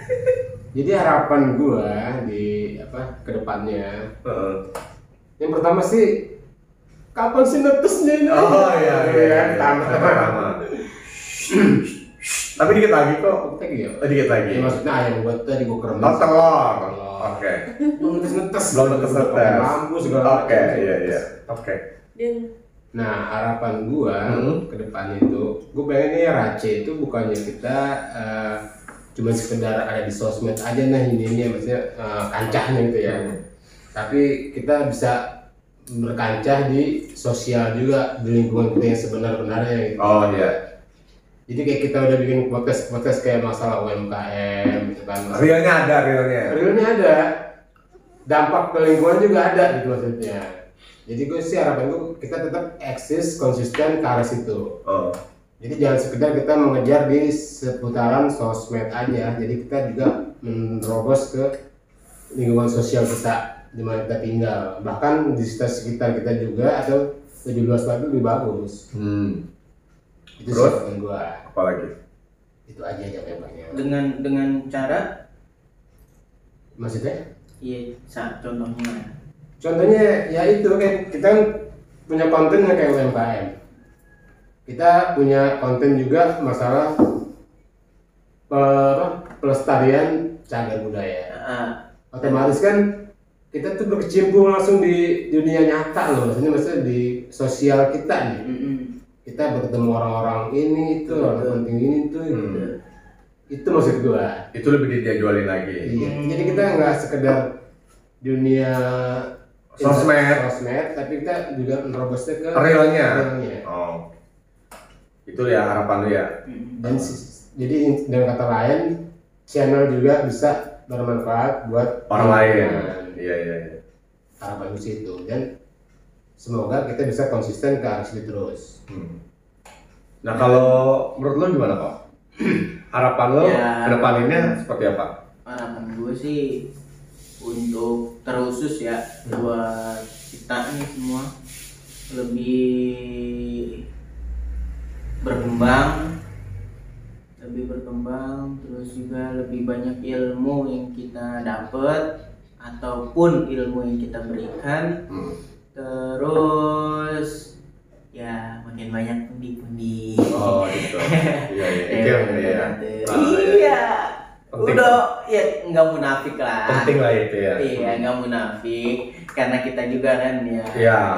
Jadi harapan gue di kedepannya. Yang pertama sih, kapan sih netesnya ini? Oh iya. Pertama. Tapi dikit lagi kok. Dikit lagi. Ya, maksudnya ayam buat tadi gue keremes. Oh, telur. Oke. Belum netes. Belum netes. Lampu segala. Oke, iya. Oke. Nah, harapan gue ke depan itu, gue pengen nih RHC itu bukannya kita cuma sekedar ada di sosmed aja ini maksudnya kancahnya gitu ya. Tapi kita bisa berkancah di sosial juga, di lingkungan kita yang sebenar-benarnya gitu. Oh iya. Jadi kayak kita udah bikin podcast kayak masalah UMKM gitu kan. Realnya ada. Realnya ada. Dampak ke lingkungan juga ada gitu maksudnya. Jadi gue sih harapan gue kita tetap eksis konsisten ke arah situ. Jadi jangan sekedar kita mengejar di seputaran sosmed aja. Jadi kita juga menerobos ke lingkungan sosial kita di mana kita tinggal. Bahkan di sekitar kita juga atau lebih luas lagi lebih bagus. Itu sih harapan gue. Apalagi? Itu aja jawabannya. Dengan cara? Maksudnya? Iya, contohnya. Contohnya ya itu kan kita punya konten yang kayak UMKM. Kita punya konten juga masalah pelestarian cagar budaya. Otomatis kan kita tuh berkecimpung langsung di dunia nyata loh, maksudnya di sosial kita nih. Kita bertemu orang-orang ini itu, orang penting ini tuh. Itu maksud gua. Itu lebih dijadwalin lagi. Iya. Jadi kita nggak sekedar dunia sosmed, tapi kita juga menerobosnya ke realnya. Oh. Itu ya harapan lu ya. Dan jadi dengan kata lain, channel juga bisa bermanfaat buat orang lain. Iya. Harapan lu sih itu, dan semoga kita bisa konsisten ke arah situ terus. Nah kalau menurut lu gimana Pak? Harapan lu ya, kedepannya seperti apa? Harapan gue sih untuk terusus ya buat kita nih semua lebih berkembang lebih berkembang, terus juga lebih banyak ilmu yang kita dapat ataupun ilmu yang kita berikan. Terus ya makin banyak pundi-pundi. Oh gitu. Iya itu yang iya. Udah ya nggak munafik lah. Penting lah itu ya. Iya nggak munafik karena kita juga kan ya.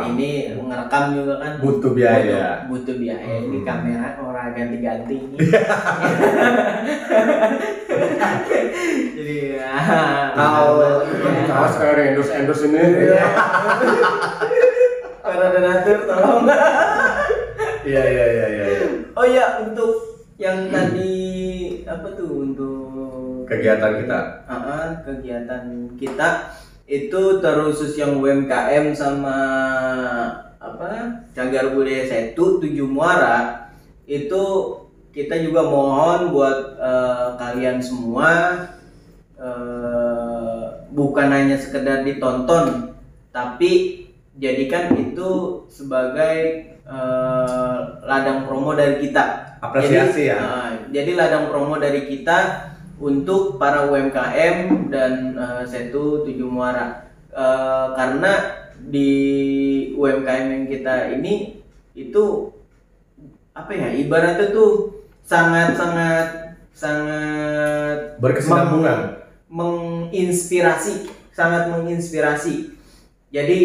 Ini ngerekam juga kan butuh biaya. Butuh biaya. Ini kamera orang ganti-ganti ini. Jadi ya. Kalau sekarang endorse ini. Para donatur tolong. Iya. Oh iya, untuk yang tadi apa tuh untuk kegiatan kita. Kegiatan kita itu terusus yang UMKM sama apa Cagar Budaya Setu 7 Muara itu kita juga mohon buat kalian semua bukan hanya sekedar ditonton tapi jadikan itu sebagai ladang promo dari kita. Apresiasi jadi ladang promo dari kita untuk para UMKM dan Setu 7 Muara. Karena di UMKM yang kita ini itu apa ya ibaratnya tuh sangat berkesinambungan, sangat menginspirasi. Jadi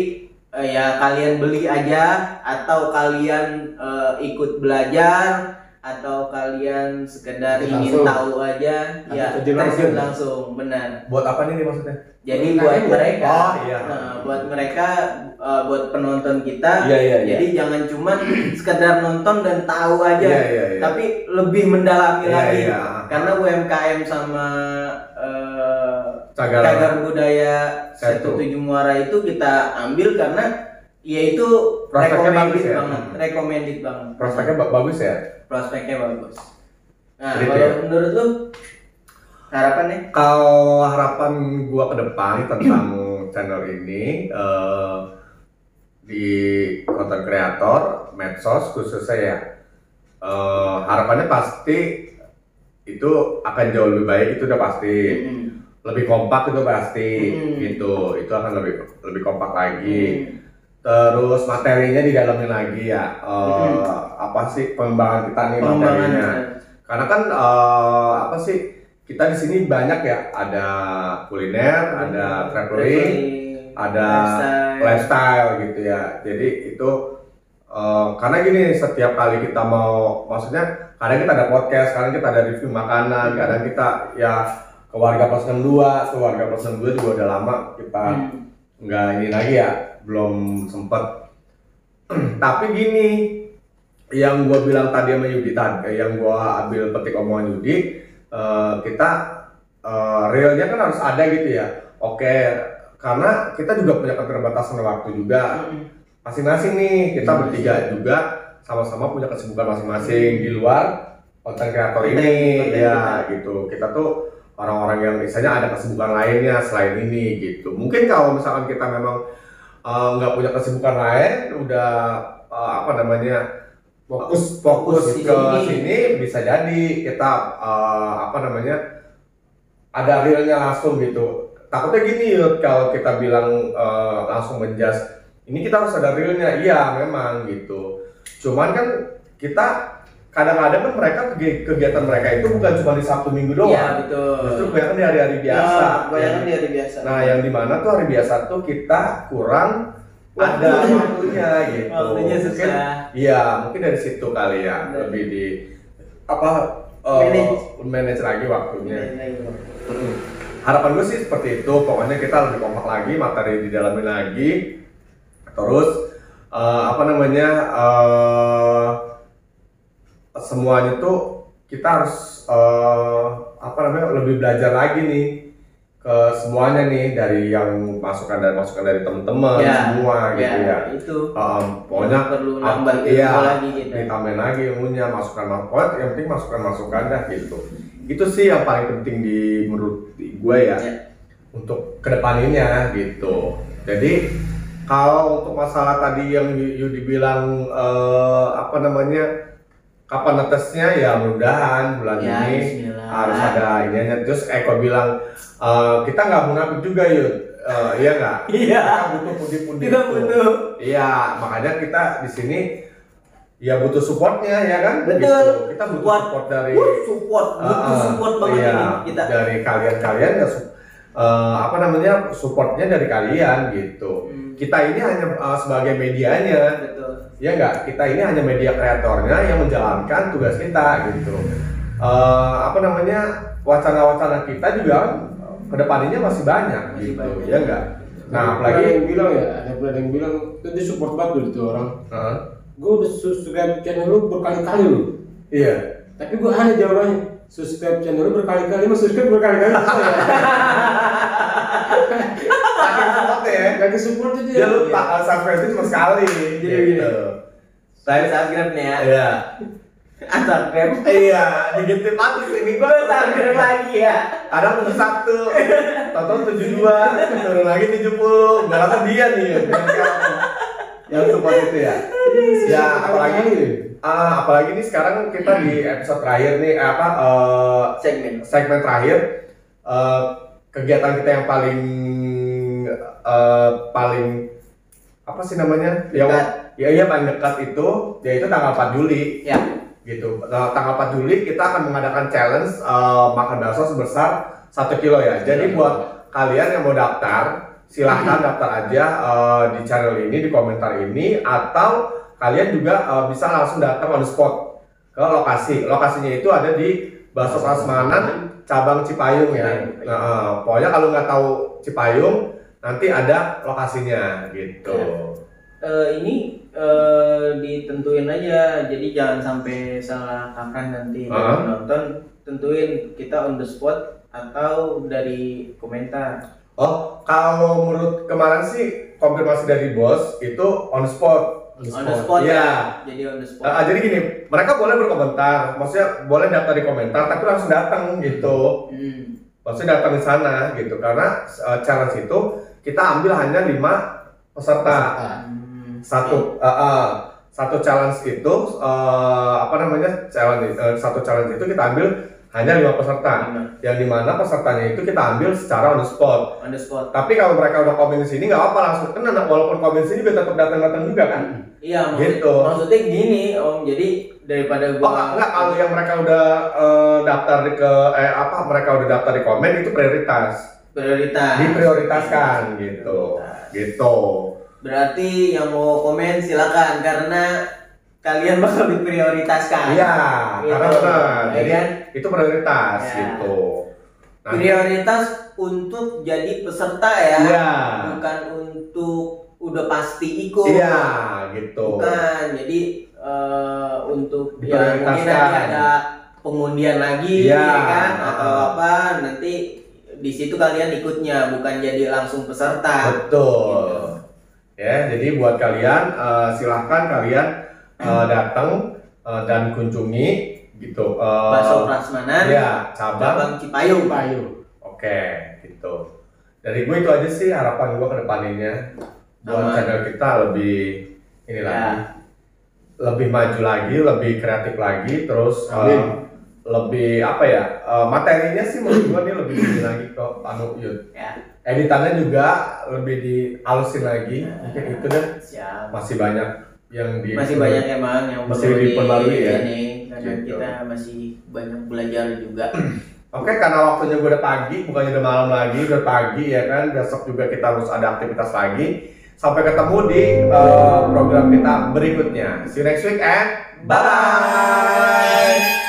ya kalian beli aja atau kalian ikut belajar atau kalian sekedar ingin tahu aja ya terjun langsung benar. Buat apa nih maksudnya? Jadi buat mereka, buat mereka buat penonton kita. Jadi jangan cuma sekedar nonton dan tahu aja, tapi lebih mendalami lagi. Karena UMKM sama Cagar Budaya Setu 7 Muara itu kita ambil karena yaitu recommended banget. Prospeknya bagus ya? Prospeknya bagus. Nah, kalau menurut lu harapannya? Kalau harapan gua ke depan tentang channel ini di content creator, medsos khususnya ya, harapannya pasti itu akan jauh lebih baik, itu udah pasti. Lebih kompak itu pasti, gitu. Itu akan lebih kompak lagi. Terus materinya didalamin lagi ya, apa sih pengembangan kita nih materinya? Karena kan apa sih kita di sini banyak ya, ada kuliner, ada traveling, ada lifestyle gitu ya. Jadi itu karena gini, setiap kali kita mau, maksudnya kadang kita ada podcast, kadang kita ada review makanan, kadang kita ya keluarga Pasukan 2 juga udah lama kita nggak ini lagi ya, belum sempet. Tapi gini, yang gue bilang tadi sama Yudi tadi, yang gue ambil petik omongan Yudi, kita realnya kan harus ada gitu ya. Oke, karena kita juga punya keterbatasan waktu juga. Masing-masing nih, kita bertiga juga sama-sama punya kesibukan masing-masing di luar konten kreator ini ya gitu. Kita tuh orang-orang yang misalnya ada kesibukan lainnya selain ini gitu. Mungkin kalau misalkan kita memang nggak punya kesibukan lain, udah fokus ke sini, bisa jadi kita ada realnya langsung gitu. Takutnya gini Yud, kalau kita bilang langsung menjas, ini kita harus ada realnya, iya memang gitu. Cuman kan kita kadang-kadang kan mereka kegiatan mereka itu bukan cuma di Sabtu Minggu doang. Iya betul. Justru kebanyakan di hari-hari biasa. Di hari biasa. Nah yang dimana tuh hari biasa tuh kita kurang ada waktunya gitu. Waktunya susah. Iya mungkin dari situ kali ya. Lebih di manage lagi waktunya. Harapan gue sih seperti itu. Pokoknya kita lebih kompak lagi, materi didalamin lagi. Terus semuanya tuh kita harus lebih belajar lagi nih ke semuanya nih, dari yang masukan dari teman-teman semua gitu ya. Itu pokoknya perlu nambah ilmu lagi gitu. Ditambahin lagi ilmunya, masukan yang penting masukan dah gitu. Itu sih yang paling penting menurut gue ya. Untuk kedepaninnya gitu. Jadi kalau untuk masalah tadi yang Yudi bilang kapan netesnya ya mudah-mudahan bulan Ya, ini bismillah. harus ada ininya. Terus Eko bilang kita nggak munafik juga Yud. Iya nggak? Iya. Kita butuh pundi-pundi. Kita butuh. Iya, makanya kita di sini ya butuh supportnya ya kan? Betul. Gitu. Kita butuh support dari support banget iya, ini kita. dari kalian ya apa namanya supportnya dari kalian gitu. Kita ini hanya sebagai medianya. Betul. Ya enggak, kita ini hanya media kreatornya yang menjalankan tugas kita gitu. Apa namanya wacana-wacana kita juga kedepannya masih banyak Masih gitu, banyak. ya enggak. Nah Ada apalagi yang bilang ya, ada yang bilang itu support banget tuh orang. Gue udah subscribe channel lu berkali-kali lu. Iya. Tapi gue aneh jawabannya. Subscribe channel lu berkali-kali, mas subscribe berkali-kali. Saking support ya. Lagi support itu Dia lupa subscribe itu cuma sekali. Jadi gini. Saya subscribe nih ya. Iya. Subscribe. Iya, digitip atus ini gua Subscribe lagi ya. kadang untuk Sabtu, total 72, turun lagi 70, gak rasa dia nih yang support itu ya. Ya apalagi nih sekarang kita di episode terakhir nih segmen terakhir, kegiatan kita yang paling apa sih namanya? Ya paling dekat itu yaitu tanggal 4 Juli. Ya. Gitu. Tanggal 4 Juli kita akan mengadakan challenge makan bakso sebesar 1 kilo ya. Jadi buat kalian yang mau daftar, silahkan daftar aja di channel ini, di komentar ini, atau kalian juga bisa langsung datang on the spot ke lokasi. Lokasinya itu ada di Bakso Prasmanan cabang Cipayung ya. Pokoknya kalau nggak tahu Cipayung, nanti ada lokasinya gitu. Ini ditentuin aja, jadi jangan sampai salah kaprah nanti nonton. Tentuin kita on the spot atau dari komentar. Oh, kalau menurut kemarin sih konfirmasi dari bos itu on the spot. On the spot ya. Jadi on the spot. Jadi gini, mereka boleh berkomentar, maksudnya boleh daftar di komentar, tapi langsung datang gitu. Maksudnya datang di sana gitu, karena challenge itu kita ambil hanya 5 peserta. Satu challenge itu satu challenge itu kita ambil hanya 5 peserta. Yang dimana pesertanya itu kita ambil secara on the spot. Tapi kalau mereka udah komen di sini nggak apa-apa, langsung kena, walaupun komen di sini dia tetap datang juga kan. Iya, gitu. Maksudnya gini Om, jadi daripada gua enggak, kalau yang mereka udah daftar mereka udah daftar di komen itu prioritas. Diprioritaskan gitu. Gitu. Berarti yang mau komen silakan karena kalian bakal diprioritaskan. Iya, gitu. karena benar. Ya, Jadi kan? itu prioritas Ya. gitu. Nah, Prioritas untuk jadi peserta ya. Iya. Bukan untuk udah pasti ikut. Iya, gitu. Bukan. Jadi untuk ya mungkin nanti Diprioritaskan. ada pengundian lagi Iya. ya kan atau apa nanti di situ kalian ikutnya bukan jadi langsung peserta. Betul. Gitu. Ya, jadi buat kalian silahkan kalian datang dan kunjungi gitu. Bakso Prasmanan. Ya, cabang Cipayung. Oke, gitu. Dari gue itu aja sih harapan gue ke depannya buat channel kita lebih lagi, lebih maju lagi, lebih kreatif lagi, terus lebih materinya sih menurut gue ini lebih tinggi lagi kok Yud. Ya. Editannya juga lebih dihalusin lagi, mungkin itu deh. Siap. Masih banyak yang Banyak emang yang masih perlu diperbarui ya. ini, karena Gitu. kita masih banyak belajar juga. Oke, karena waktunya gue udah pagi, bukannya udah malam lagi, udah pagi ya kan. Besok juga kita harus ada aktivitas lagi. Sampai ketemu di program kita berikutnya. See you next week and bye-bye.